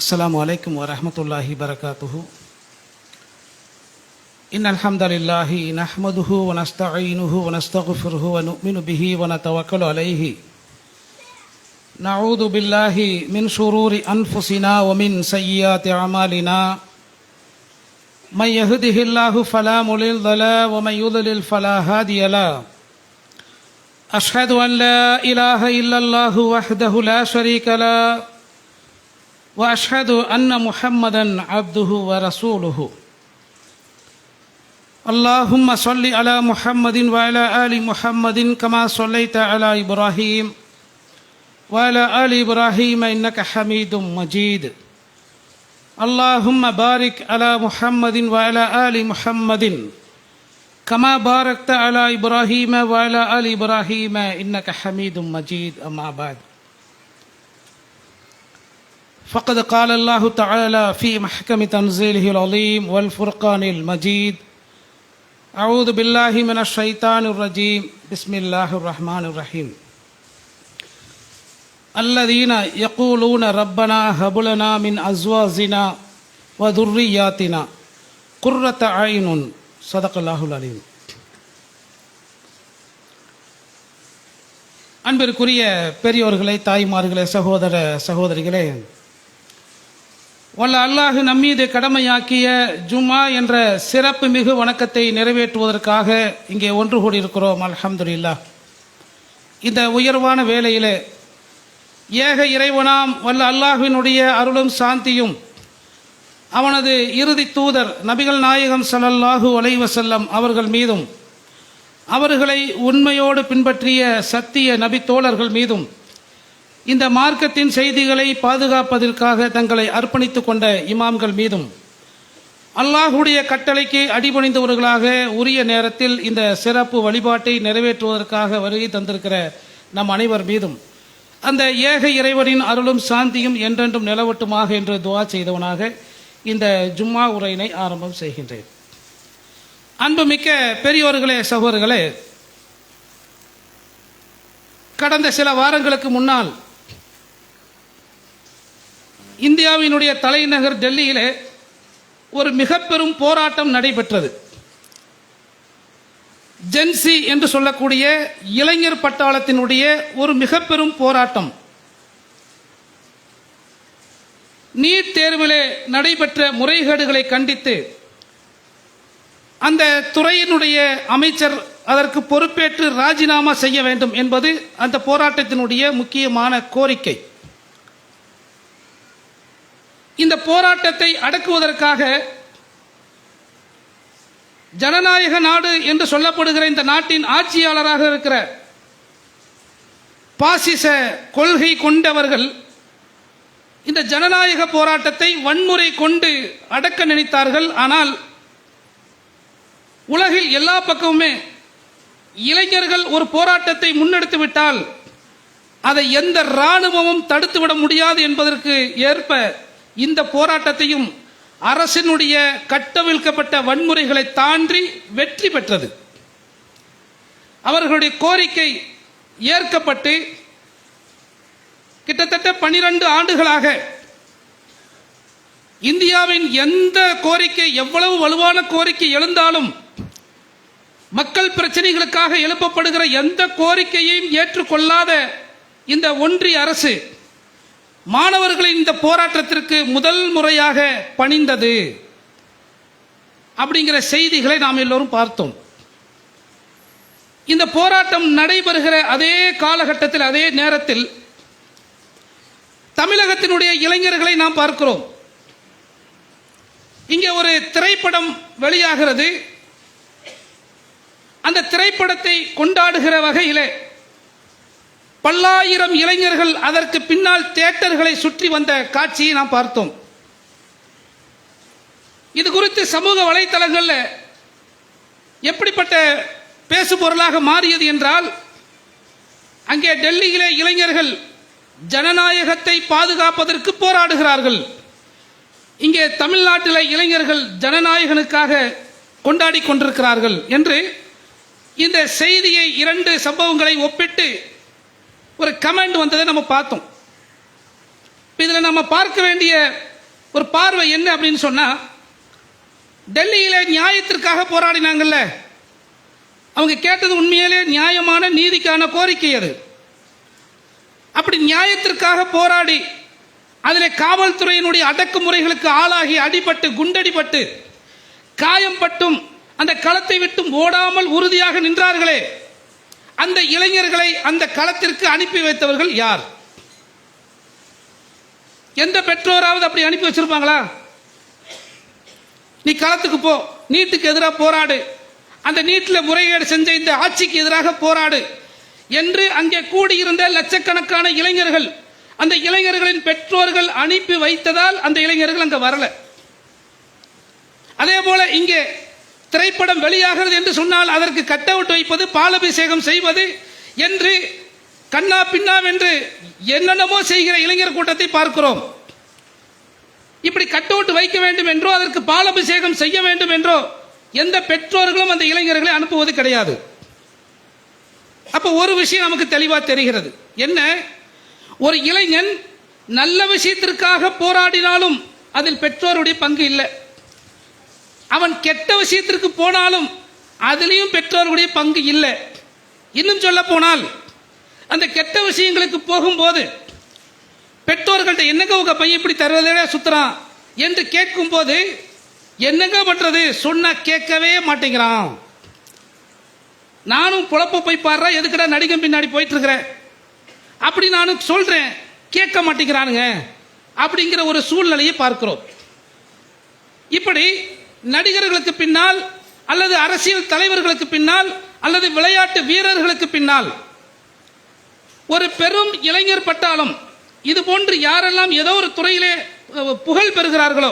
السلام عليكم ورحمة الله وبركاته. إن الحمد لله نحمده ونستعينه ونستغفره ونؤمن به ونتوكل عليه. نعوذ بالله من شرور أنفسنا ومن سيئات أعمالنا. من يهده الله فلا مضل له ومن يضلل فلا هادي له. أشهد أن لا إله إلا الله وحده لا شريك له وأشهد أن محمدًا عبده ورسوله. اللهم صل على محمد وعلى آل محمد كما صليت على إبراهيم وعلى آل إبراهيم إنك حميد مجيد. اللهم بارك على محمد وعلى آل محمد كما باركت على إبراهيم وعلى آل إبراهيم إنك حميد مجيد. أما بعد، فقد قال الله تعالى في محكم تنزيله العظيم والفرقان المجيد: أعوذ بالله من الشيطان الرجيم. بسم الله الرحمن الرحيم. الذين يقولون ربنا هب لنا من أزواجنا وذرياتنا قرة أعين. صدق الله العليم. அன்பிற்குரிய பெரியோர்களே, தாய்மார்களே, சகோதர சகோதரிகளே, வல்ல அல்லாஹ் நம்மீது கடமையாக்கிய ஜும்மா என்ற சிறப்பு மிகு வணக்கத்தை நிறைவேற்றுவதற்காக இங்கே ஒன்று கூடியிருக்கிறோம். அல்ஹம்துலில்லாஹ். இந்த உயர்வான வேளையிலே ஏக இறைவனாம் வல்ல அல்லாஹ்வினுடைய அருளும் சாந்தியும் அவனது இறுதி தூதர் நபிகள் நாயகம் ஸல்லல்லாஹு அலைஹி வஸல்லம் அவர்கள் மீதும் அவர்களை உண்மையோடு பின்பற்றிய சத்திய நபி தோழர்கள் மீதும் இந்த மார்க்கத்தின் செய்திகளை பாதுகாப்பதற்காக தங்களை அர்ப்பணித்துக் கொண்ட இமாம்கள் மீதும் அல்லாஹுடைய கட்டளைக்கு அடிபணிந்தவர்களாக உரிய நேரத்தில் இந்த சிறப்பு வழிபாட்டை நிறைவேற்றுவதற்காக வருகை தந்திருக்கிற நம் அனைவர் மீதும் அந்த ஏக இறைவனின் அருளும் சாந்தியும் என்றென்றும் நிலவட்டுமாக என்று துஆ செய்தவனாக இந்த ஜும்மா உரையினை ஆரம்பம் செய்கின்றேன். அன்புமிக்க பெரியோர்களே, சகோதரர்களே, கடந்த சில வாரங்களுக்கு முன்னால் இந்தியாவினுடைய தலைநகர் டெல்லியிலே ஒரு மிக பெரும் போராட்டம் நடைபெற்றது. ஜென்சி என்று சொல்லக்கூடிய இளைஞர் பட்டாளத்தினுடைய ஒரு மிக பெரும் போராட்டம். நீட் தேர்விலே நடைபெற்ற முறைகேடுகளை கண்டித்து அந்த துறையினுடைய அமைச்சர் அதற்கு பொறுப்பேற்று ராஜினாமா செய்ய வேண்டும் என்பது அந்த போராட்டத்தினுடைய முக்கியமான கோரிக்கை. இந்த போராட்டத்தை அடக்குவதற்காக ஜனநாயக நாடு என்று சொல்லப்படுகிற இந்த நாட்டின் ஆட்சியாளராக இருக்கிற பாசிச கொள்கை கொண்டவர்கள் இந்த ஜனநாயக போராட்டத்தை வன்முறை கொண்டு அடக்க நினைத்தார்கள். ஆனால் உலகில் எல்லா பக்கமுமே இளைஞர்கள் ஒரு போராட்டத்தை முன்னெடுத்து விட்டால் அதை எந்த இராணுவமும் தடுத்துவிட முடியாது என்பதற்கு ஏற்ப இந்த போராட்டத்தையும் அரசினுடைய கட்டவிழ்க்கப்பட்ட வன்முறைகளை தாண்டி வெற்றி பெற்றது. அவர்களுடைய கோரிக்கை ஏற்கப்பட்டு கிட்டத்தட்ட 12 ஆண்டுகளாக இந்தியாவின் எந்த கோரிக்கை, எவ்வளவு வலுவான கோரிக்கை எழுந்தாலும் மக்கள் பிரச்சனைகளுக்காக எழுப்பப்படுகிற எந்த கோரிக்கையையும் ஏற்றுக்கொள்ளாத இந்த ஒன்றிய அரசு மாணவர்களின் இந்த போராட்டத்திற்கு முதல் முறையாக பணிந்தது அப்படிங்கிற செய்திகளை நாம் எல்லோரும் பார்த்தோம். இந்த போராட்டம் நடைபெறுகிற அதே காலகட்டத்தில், அதே நேரத்தில் தமிழகத்தினுடைய இளைஞர்களை நாம் பார்க்கிறோம். இங்கே ஒரு திரைப்படம் வெளியாகிறது. அந்த திரைப்படத்தை கொண்டாடுகிற வகையிலே பல்லாயிரம் இளைஞர்கள் அதற்கு பின்னால் தியேட்டர்களை சுற்றி வந்த காட்சியை நாம் பார்த்தோம். இது குறித்து சமூக வலைத்தளங்களில் எப்படிப்பட்ட பேசுபொருளாக மாறியது என்றால், அங்கே டெல்லியிலே இளைஞர்கள் ஜனநாயகத்தை பாதுகாப்பதற்கு போராடுகிறார்கள், இங்கே தமிழ்நாட்டில் இளைஞர்கள் ஜனநாயகனுக்காக கொண்டாடி கொண்டிருக்கிறார்கள் என்று இந்த செய்தியை, இரண்டு சம்பவங்களை ஒப்பிட்டு ஒரு கமெண்ட் வந்ததை நம்ம பார்த்தோம். இதில் நம்ம பார்க்க வேண்டிய ஒரு பார்வை என்ன அப்படின்னு சொன்னா, டெல்லியில நியாயத்திற்காக போராடினாங்கல்ல, அவங்க கேட்டது உண்மையிலே நியாயமான நீதிக்கான கோரிக்கை. அது அப்படி நியாயத்திற்காக போராடி அதில் காவல்துறையினுடைய அடக்குமுறைகளுக்கு ஆளாகி அடிபட்டு குண்டடிபட்டு காயம்பட்டும் அந்த களத்தை விட்டும் ஓடாமல் உறுதியாக நின்றார்களே, அந்த இளைஞர்களை அந்த களத்திற்கு அனுப்பி வைத்தவர்கள் யார்? எந்த பெற்றோராவது அப்படி அனுப்பி வச்சிருப்பாங்களா? நீ களத்துக்கு போ, நீட்டுக்கு எதிராக போராடு, அந்த நீட்டில் முறைகேடு செஞ்ச இந்த ஆட்சிக்கு எதிராக போராடு என்று அங்கே கூடியிருந்த லட்சக்கணக்கான இளைஞர்கள், அந்த இளைஞர்களின் பெற்றோர்கள் அனுப்பி வைத்ததால் அந்த இளைஞர்கள் அங்கே வரல. அதே போல இங்கே திரைப்படம் வெளியாகிறது என்று சொன்னால் அதற்கு கட் அவுட் வைப்பது, பாலபிஷேகம் செய்வது என்று கண்ணா பின்னாவென்று என்னென்னமோ செய்கிற இளைஞர் கூட்டத்தை பார்க்கிறோம். இப்படி கட் அவுட் வைக்க வேண்டும் என்றோ அதற்கு பாலபிஷேகம் செய்ய வேண்டும் என்றோ எந்த பெற்றோர்களும் அந்த இளைஞர்களை அனுப்புவது கிடையாது. அப்ப ஒரு விஷயம் நமக்கு தெளிவா தெரிகிறது. என்ன? ஒரு இளைஞன் நல்ல விஷயத்திற்காக போராடினாலும் அதில் பெற்றோருடைய பங்கு இல்லை. அவன் கெட்ட விஷயத்திற்கு போனாலும் அதிலையும் பெற்றோருடைய பங்கு இல்லை. இன்னும் சொல்ல போனால், அந்த கெட்ட விஷயங்களுக்கு போகும்போது பெற்றோர்கள்ட்ட என்னங்க உங்க பையன் இப்படி தருவதே சுத்துறான் என்று கேட்கும் போது என்னங்க பண்றது, சொன்னா கேட்கவே மாட்டேங்கிறான். நானும் பொழப்ப போய் பாடுறா, எதுக்கடா நடிகன் பின்னாடி போயிட்டு இருக்கிறேன் அப்படி நானும் சொல்றேன், கேட்க மாட்டேங்கிறானுங்க அப்படிங்கிற ஒரு சூழ்நிலையை பார்க்கிறோம். இப்படி நடிகர்களுக்கு பின்னால் அல்லது அரசியல் தலைவர்களுக்கு பின்னால் அல்லது விளையாட்டு வீரர்களுக்கு பின்னால் ஒரு பெரும் இளைஞர் பட்டாளம், இது போன்று யாரெல்லாம் ஏதோ ஒரு துறையிலே புகழ் பெறுகிறார்களோ,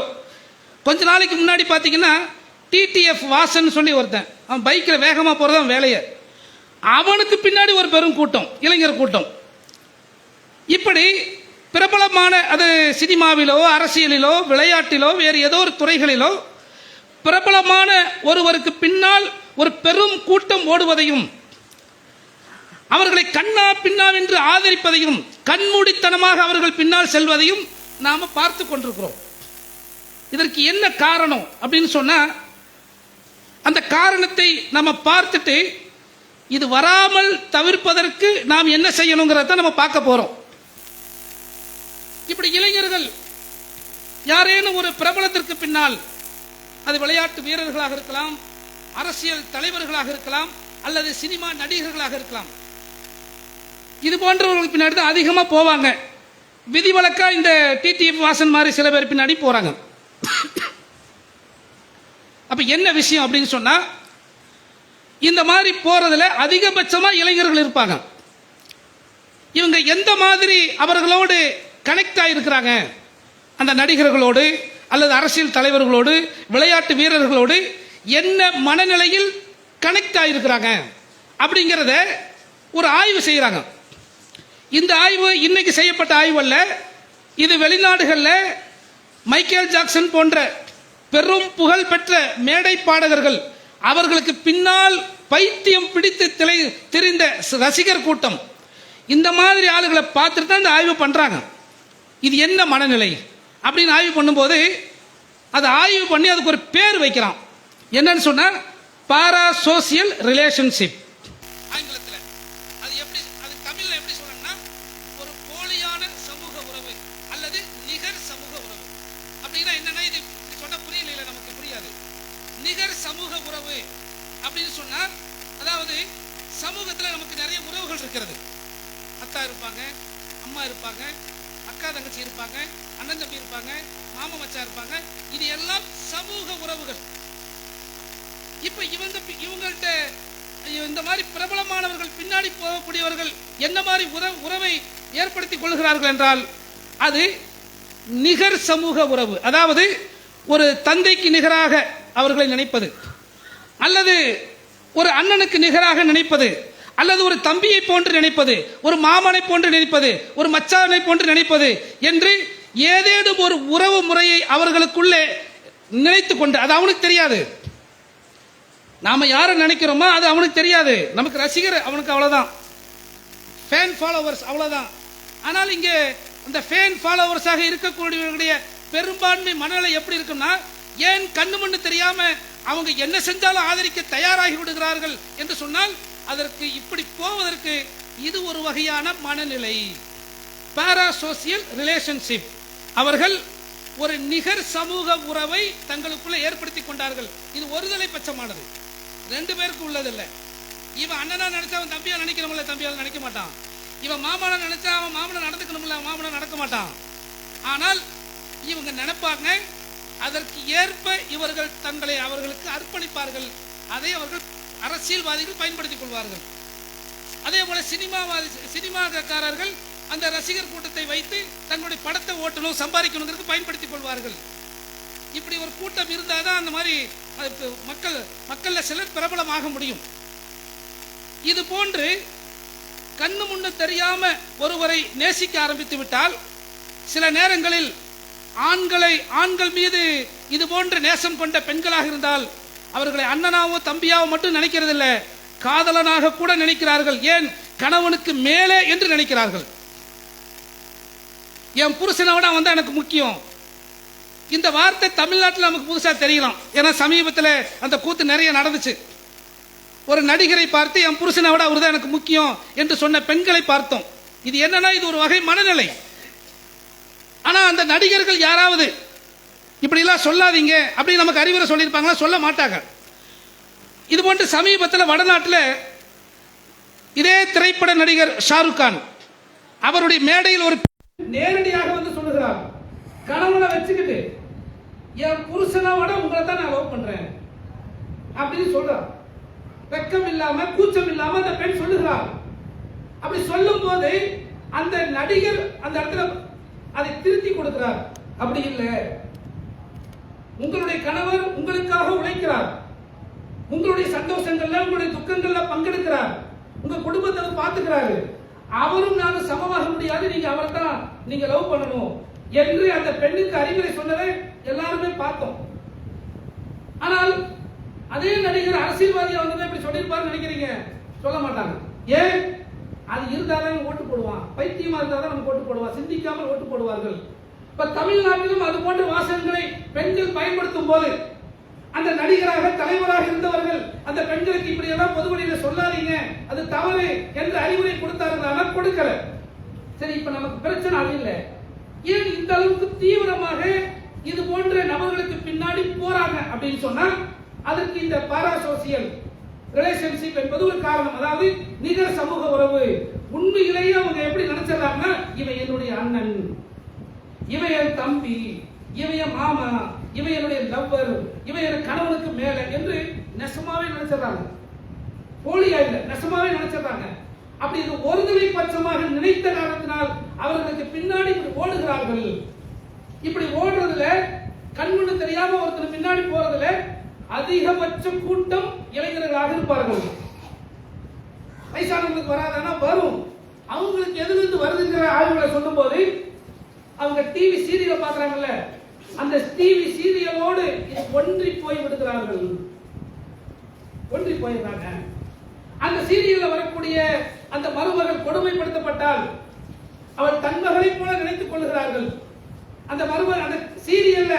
கொஞ்ச நாளைக்கு முன்னாடி பார்த்தீங்கன்னா டிடிஎஃப் வாசன் சொல்லி ஒருத்தன், அவன் பைக்கில் வேகமாக போகிறதான் வேலையை, அவனுக்கு பின்னாடி ஒரு பெரும் கூட்டம், இளைஞர் கூட்டம். இப்படி பிரபலமான, அது சினிமாவிலோ அரசியலிலோ விளையாட்டிலோ வேறு ஏதோ ஒரு துறைகளிலோ பிரபலமான ஒருவருக்கு பின்னால் ஒரு பெரும் கூட்டம் ஓடுவதையும் அவர்களை கண்ணா பின்னாவென்று ஆதரிப்பதையும் கண்மூடித்தனமாக அவர்கள் பின்னால் செல்வதையும் நாம பார்த்து கொண்டிருக்கிறோம். இதற்கு என்ன காரணம் அப்படின்னு சொன்னா, அந்த காரணத்தை நம்ம பார்த்துட்டு இது வராமல் தவிர்ப்பதற்கு நாம் என்ன செய்யணுங்கிறத நம்ம பார்க்க போறோம். இப்படி இளைஞர்கள் யாரேனும் ஒரு பிரபலத்திற்கு பின்னால், அது விளையாட்டு வீரர்களாக இருக்கலாம், அரசியல் தலைவர்களாக இருக்கலாம், அல்லது சினிமா நடிகர்களாக இருக்கலாம், இது போன்றவர்கள் பின்னாடி தான் அதிகமாக போவாங்க. விதிவிலக்கா இந்த டிடிஎஃப் வாசன் மாதிரி சில பேர் பின்னாடி போறாங்க. அப்ப என்ன விஷயம் அப்படின்னு சொன்னா, இந்த மாதிரி போறதுல அதிகபட்சமா இளைஞர்கள் இருப்பாங்க. இவங்க எந்த மாதிரி அவர்களோடு கனெக்ட் ஆகிருக்கிறாங்க, அந்த நடிகர்களோடு அல்லது அரசியல் தலைவர்களோடு விளையாட்டு வீரர்களோடு என்ன மனநிலையில் கனெக்ட் ஆகிருக்கிறாங்க அப்படிங்கிறத ஒரு ஆய்வு செய்யறாங்க. இந்த ஆய்வு இன்னைக்கு செய்யப்பட்ட ஆய்வு அல்ல, இது வெளிநாடுகளில் மைக்கேல் ஜாக்சன் போன்ற பெரும் புகழ் பெற்ற மேடை பாடகர்கள், அவர்களுக்கு பின்னால் பைத்தியம் பிடித்து திரிந்த ரசிகர் கூட்டம், இந்த மாதிரி ஆளுகளை பார்த்துட்டு தான் இந்த ஆய்வு பண்றாங்க. இது என்ன மனநிலை அப்படின்னு ஆய்வு பண்ணும்போது, அதை ஆய்வு பண்ணி அதுக்கு ஒரு பேர் வைக்கிறான். என்னன்னு சொன்னா பாரா சோசியல் ரிலேஷன்ஷிப். ஆங்கிலத்தில் அது எப்படி, அது தமிழ்ல எப்படி சொல்றேன்னா ஒரு போலியான சமூக உறவு அல்லது நிகர் சமூக உறவு. அப்படின்னா என்னன்னா, இது சொன்ன புரியல, நமக்கு புரியாது. நிகர் சமூக உறவு அப்படின்னு சொன்னா, அதாவது சமூகத்தில் நமக்கு நிறைய உறவுகள் இருக்கிறது. அத்தா இருப்பாங்க, அம்மா இருப்பாங்க, அக்கா தங்கச்சி இருப்பாங்க, அண்ணன் தம்பி இருப்பாங்க, மாமா மச்சா இருப்பாங்க, இது எல்லாம் சமூக உறவுகள். இப்ப இவங்கள்ட்ட இந்த மாதிரி பிரபலமானவர்கள் பின்னாடி போகக்கூடியவர்கள் என்ன மாதிரி உறவை ஏற்படுத்திக் கொள்கிறார்கள் என்றால் அது நிகர் சமூக உறவு. அதாவது ஒரு தந்தைக்கு நிகராக அவர்களை நினைப்பது, அல்லது ஒரு அண்ணனுக்கு நிகராக நினைப்பது, அல்லது ஒரு தம்பியை போன்று நினைப்பது, ஒரு மாமனை போன்று நினைப்பது, ஒரு மச்சானை போன்று நினைப்பது என்று ஏதேனும் ஒரு உறவு முறையை அவர்களுக்குள்ளே நினைத்து கொண்டு, அது அவனுக்கு தெரியாது. நாம யாரை நினைக்கிறோமோ அது அவனுக்கு தெரியாது. நமக்கு ரசிகர் அவனுக்கு அவ்வளவுதான், ஃபேன் ஃபாலோவர்ஸ் அவ்வளவுதான். ஆனால் இங்கே அந்த ஃபேன் ஃபாலோவர்ஸாக இருக்கக்கூடியவர்களுடைய பெரும்பான்மை மனநிலை எப்படி இருக்கும்னா, ஏன் கண்ணு மண்ணு தெரியாம அவங்க என்ன செஞ்சாலும் ஆதரிக்க தயாராகி விடுகிறார்கள் என்று சொன்னால் அதற்கு இப்படி போவதற்கு இது ஒரு வகையான மனநிலை, பாராசோசியல் ரிலேஷன்ஷிப். அவர்கள் ஒரு நிகர் சமூக உறவை தங்களுக்குள்ள ஏற்படுத்திக் கொண்டார்கள். இது ஒருதலை பட்சமானது, ரெண்டு பேருக்கு உள்ளதில்லை. இவன் அண்ணனா நினைச்சா அவன் தம்பியா நினைக்கணும்ல, தம்பியால் நினைக்க மாட்டான். இவன் மாமனா நினைச்சா அவன் மாமனை நடந்துக்கணும்ல, மாமனா நடக்க மாட்டான். ஆனால் இவங்க நினைப்பாங்க, அதற்கு ஏற்ப இவர்கள் தங்களை அவர்களுக்கு அர்ப்பணிப்பார்கள். அதை அவர்கள் அரசியல்வாதிகள் பயன்படுத்திக் கொள்வார்கள். அதே போல சினிமாக்காரர்கள் அந்த ரசிகர் கூட்டத்தை வைத்து தங்களுடைய படத்தை ஓட்டணும், சம்பாதிக்கணும் பயன்படுத்திக் கொள்வார்கள். இப்படி ஒரு கூட்டம் இருந்தாதான் அந்த மாதிரி மக்கள்ல சிலர் பிரபலமாக முடியும். இது போன்று கண்ணு முன்னு தெரியாம ஒருவரை நேசிக்க ஆரம்பித்து விட்டால் சில நேரங்களில் ஆண்கள் மீது இது போன்ற நேசம் கொண்ட பெண்களாக இருந்தால் அவர்களை அண்ணனாவோ தம்பியாவோ மட்டும் நினைக்கிறது இல்லை, காதலனாக கூட நினைக்கிறார்கள். ஏன், கணவனுக்கு மேலே என்று நினைக்கிறார்கள். என் புருஷனை விட அவன் தான் எனக்கு முக்கியம். இந்த வார்த்தை தமிழ்நாட்டில் நமக்கு புதுசா தெரியலாம். ஏன்னா சமீபத்தில் அந்த கூத்து நிறைய நடந்துச்சு. ஒரு நடிகரை பார்த்து என் புருஷனை விட அவர் தான் எனக்கு முக்கியம் என்று சொன்ன பெண்களை பார்த்தோம். இது என்னன்னா, இது ஒரு வகை மனநிலை. ஆனா அந்த நடிகர்கள் யாராவது இப்படி எல்லாம் சொல்லாதீங்க அப்படி நமக்கு அறிவுரை சொல்லியிருப்பாங்களா? சொல்ல மாட்டாங்க. இது போன்று சமீபத்தில் வடநாட்டில் இதே திரைப்பட நடிகர் ஷாருக் கான் அவருடைய மேடையில் ஒரு நேரடியாக வந்து சொல்லுகிறார், கணவனை வச்சுக்கிட்டு என் புருஷனை விட உங்களை தான் நான் லவ் பண்றேன் அப்படின்னு சொல்றார். வெக்கம் இல்லாம கூச்சம் இல்லாம அந்த பெண் சொல்லுகிறார். அப்படி சொல்லும் போது அந்த நடிகர் அந்த இடத்துல அதை திருத்தி கொடுக்கிறார். அப்படி இல்லை, உங்களுடைய கணவர் உங்களுக்காக உழைக்கிறார், உங்களுடைய சந்தோஷங்கள்ல உங்களுடைய துக்கங்கள்ல பங்கெடுக்கிறார், உங்க குடும்பத்தை பார்த்துக்கிறாரு, அவரும் நானும் சமமாக முடியாது, நீங்க அவரை தான் நீங்க லவ் பண்ணணும் என்று அந்த பெண்ணுக்கு அறிவுரை சொன்னதை எல்லாருமே பார்த்தோம். ஆனால் அதே நடிகர் அரசியல்வாதியா வந்து இப்படி சொல்லியிருப்பாரு நினைக்கிறீங்க? சொல்ல மாட்டாங்க. ஏன்? அது இருந்தாலும் ஓட்டு போடுவான், பைத்தியமா இருந்தாதான் நம்ம ஓட்டு போடுவான், சிந்திக்காமல் ஓட்டு போடுவார்கள். இப்ப தமிழ்நாட்டிலும் அது போன்ற வாசகங்களை பெண்கள் பயன்படுத்தும் போது அந்த நடிகராக தலைவராக இருந்தவர்கள் அந்த பெண்களுக்கு இப்படி எல்லாம் பொதுவெளியில சொல்லாதீங்க, அது தவறு என்று அறிவுரை கொடுத்தார்கள். கொடுக்கல. சரி, இப்ப நமக்கு பிரச்சனை அது இல்லை. ஏன் இந்த அளவுக்கு தீவிரமாக இது போன்ற நபர்களுக்கு பின்னாடி போறாங்க அப்படின்னு சொன்னால் அதற்கு இந்த பாராசோசியல் ரிலேஷன்ஷிப் என்பது ஒரு காரணம். அதாவது நிகர் சமூக உறவு. உண்மையிலேயே அவங்க எப்படி நினைச்சிடறாங்கன்னா, இவன் என்னுடைய அண்ணன், இவன் என் தம்பி, இவன் என் மாமா, இவன் என்னுடைய லவ்வர், இவன் என் கணவனுக்கு மேல என்று நெசமாவே நினைச்சிடறாங்க. போலியா இல்ல, நெசமாவே நினைச்சிடறாங்க. அப்படி இது ஒருதலை பட்சமாக நினைத்த காரணத்தினால் அவர்களுக்கு பின்னாடி ஓடுகிறார்கள். இப்படி ஓடுறதுல கண்முன்னு தெரியாம ஒருத்தர் பின்னாடி போறதுல அதிகபட்ச கூட்டம் இளைஞர்களாக இருப்பார்கள். வயசானவங்களுக்கு வராதானா வரும். அவங்களுக்கு எதிலிருந்து வருதுங்கிற ஆய்வுகளை சொல்லும் போது அவங்க டிவி சீரியல் பாக்குறாங்கல்ல, அந்த டிவி சீரியலோடு ஒன்றி போய் விடுகிறார்கள், ஒன்றி போயிடுறாங்க. அந்த சீரியல்ல வரக்கூடிய அந்த மருமகள் கொடுமைப்படுத்தப்பட்டால் அவள் தன் மகளை போல நினைத்துக் கொள்கிறார்கள். அந்த மருமகள் அந்த சீரியல்ல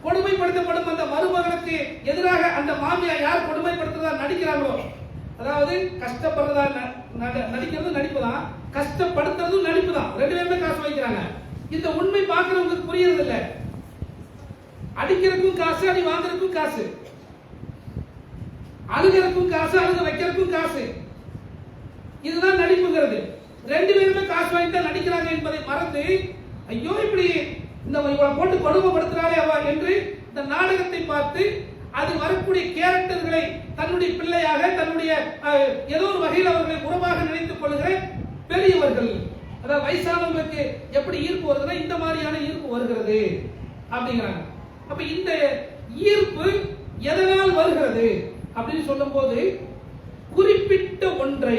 கொடுமைப்படுத்தப்படும் அந்த மருமகளுக்கு எதிராக அந்த மாமியார் யார் கொடுமைப்படுத்துறதா நடிக்கிறாங்களோ, அதாவது கஷ்டப்படுறதா நடிக்கிறது நடிப்பு தான், கஷ்டப்படுத்துறதும் நடிப்பு தான், ரெண்டு பேருமே காசு வைக்கிறாங்க. இந்த உண்மை பார்க்கறவங்களுக்கு புரியறது இல்லை. அடிக்கிறதுக்கும் காசு, அடி வாங்குறதுக்கும் காசு, அழுகிறதுக்கும் காசு, அழுக வைக்கிறதுக்கும் காசு. இதுதான் நடிப்புங்கிறது. ரெண்டு பேருமே காசு வாங்கிட்டு நடிக்கிறாங்க என்பதை மறந்து, ஐயோ இப்படி இந்த போட்டு கொடுமைப்படுத்துறாளே அவ என்று இந்த நாடகத்தை பார்த்து அது வரக்கூடிய கேரக்டர்களை தன்னுடைய பிள்ளையாக தன்னுடைய ஏதோ ஒரு வகையில் அவர்களை உறவாக நினைத்துக் கொள்கிற பெரியவர்கள், அதாவது வயசானவங்களுக்கு எப்படி ஈர்ப்பு வருதுன்னா இந்த மாதிரியான ஈர்ப்பு வருகிறது அப்படிங்கிறாங்க. அப்ப இந்த ஈர்ப்பு எதனால் வருகிறது அப்படின்னு சொல்லும் போது, குறிப்பிட்ட ஒன்றை,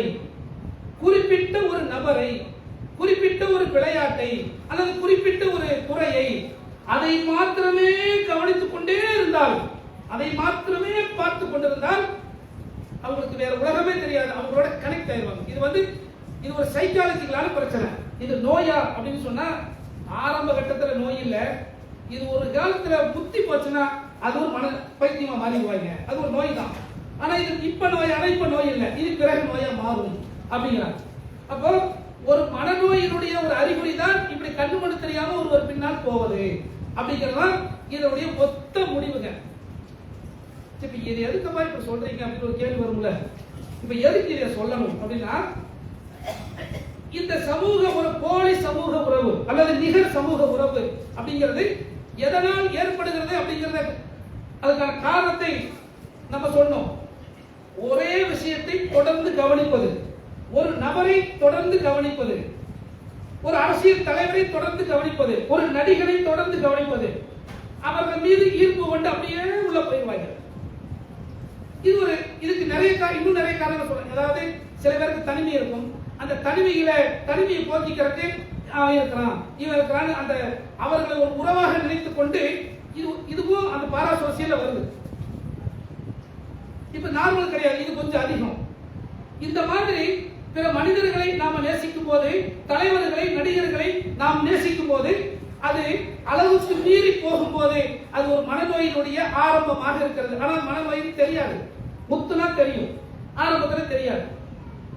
குறிப்பிட்ட ஒரு நபரை, குறிப்பிட்ட ஒரு விளையாட்டை அல்லது குறிப்பிட்ட ஒரு துறையை அதை மாத்திரமே கவனித்துக் கொண்டே இருந்தால், அதை மாத்திரமே பார்த்து கொண்டிருந்தால் அவங்களுக்கு வேற உலகமே தெரியாது, அவங்களோட கனெக்ட் ஆயிடுவாங்க. இது ஒரு சைக்காலஜிக்கலான பிரச்சனை. இது நோயா அப்படின்னு சொன்னா ஆரம்ப கட்டத்தில் நோய் இல்லை, இது ஒரு காலத்துல புத்தி போச்சுன்னா அது ஒரு மன பைத்தியமா மாறிடுவாங்க, அது ஒரு நோய் தான். ஆனா இது இப்ப நோய், ஆனா இப்ப நோய் இல்லை, இது பிறகு நோயா மாறும் அப்படிங்கிறாங்க. அப்போ ஒரு மனநோயினுடைய ஒரு அறிகுறி தான் இப்படி கண்ணு மண்ணு தெரியாம ஒரு பின்னால் போவது அப்படிங்கிறதுதான் இதனுடைய மொத்த முடிவுங்க. இப்ப இது எதுக்குமா இப்ப சொல்றீங்க அப்படின்னு ஒரு கேள்வி வரும்ல. இப்ப எதுக்கு இதை சொல்லணும் அப்படின்னா, இந்த சமூக ஒரு போலி சமூக உறவு அல்லது நிகர் சமூக உறவு அப்படிங்கிறது எதனால் ஏற்படுகிறது அப்படிங்கிறத அதுக்கான காரணத்தை நம்ம சொன்னோம். ஒரே விஷயத்தை தொடர்ந்து கவனிப்பது, ஒரு நபரை தொடர்ந்து கவனிப்பது, ஒரு அரசியல் தலைவரை தொடர்ந்து கவனிப்பது, ஒரு நடிகரை தொடர்ந்து கவனிப்பது, அவர்கள் மீது ஈர்ப்பு கொண்டு அப்படியே உள்ள போயிடுவாங்க. இதுக்கு இன்னும் நிறைய காரணங்கள் சொல்றேன். அதாவது சில பேருக்கு தனிமை இருக்கும், அந்த தனிமையை போக்கிக்கிறதுக்கு அவன் இருக்கிறான் இவன் இருக்கிறான், அந்த அவர்களை ஒரு உறவாக நினைத்துக் கொண்டு இதுவும் அந்த பாராசோசியல்ல வருது. இப்ப நார்மல் கிடையாது, இது கொஞ்சம் அதிகம். இந்த மாதிரி பிற மனிதர்களை நாம நேசிக்கும் போது, தலைவர்களை நடிகர்களை நாம் நேசிக்கும் போது, அது அளவுக்கு மீறி போகும்போது அது ஒரு மனநோயினுடைய ஆரம்பமாக இருக்கிறது. ஆனால் மனநோய் தெரியாது, முத்துனா தெரியும், ஆரம்பத்தில் தெரியாது.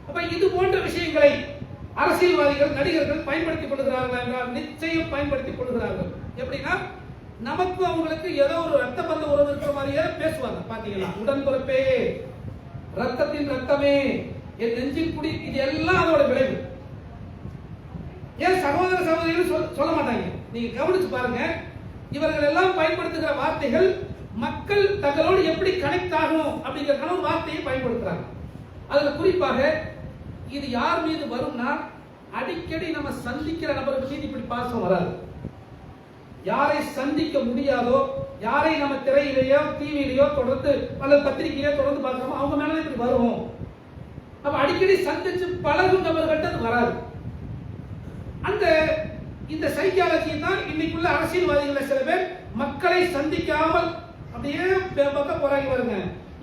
அப்ப இது போன்ற விஷயங்களை அரசியல்வாதிகள் நடிகர்கள் பயன்படுத்திக் கொள்கிறார்கள் என்றால் நிச்சயம் பயன்படுத்திக் கொள்கிறார்கள். எப்படின்னா, நமக்கு அவங்களுக்கு ஏதோ ஒரு ரத்த பந்த உறவு இருக்கிற மாதிரியே பேசுவாங்க. பாத்தீங்களா, உடன்பிறப்பே, ரத்தத்தின் ரத்தமே, என் நெஞ்சின் குடி, இது எல்லாம் அதோட விளைவு. ஏன் சகோதர சகோதரிகள் சொல்ல மாட்டாங்க? நீங்க கவனிச்சு பாருங்க, இவர்கள் எல்லாம் பயன்படுத்துகிற வார்த்தைகள் மக்கள் தங்களோடு எப்படி கனெக்ட் ஆகணும் அப்படிங்கிற ஒரு வார்த்தையை பயன்படுத்துறாங்க. அதுல குறிப்பாக இது யார் மீது வரும்னா, அடிக்கடி நம்ம சந்திக்கிற நபர்கள் மீது இப்படி பாசம் வராது. யாரை சந்திக்க முடியாதோ, யாரை நம்ம திரையிலேயோ டிவியிலேயோ தொடர்ந்து அல்லது பத்திரிகையிலேயோ தொடர்ந்து பார்க்கிறோமோ அவங்க மேல இப்படி வரும். அப்ப அடிக்கடி சந்திச்சு பழகும் நபர்கள்ட்ட அது வராது. இந்த சைக்காலஜி தான் இன்னைக்குள்ள அரசியல்வாதிகள் சில பேர் மக்களை சந்திக்காமல் அப்படியே பக்கம் போறாங்க பாருங்க.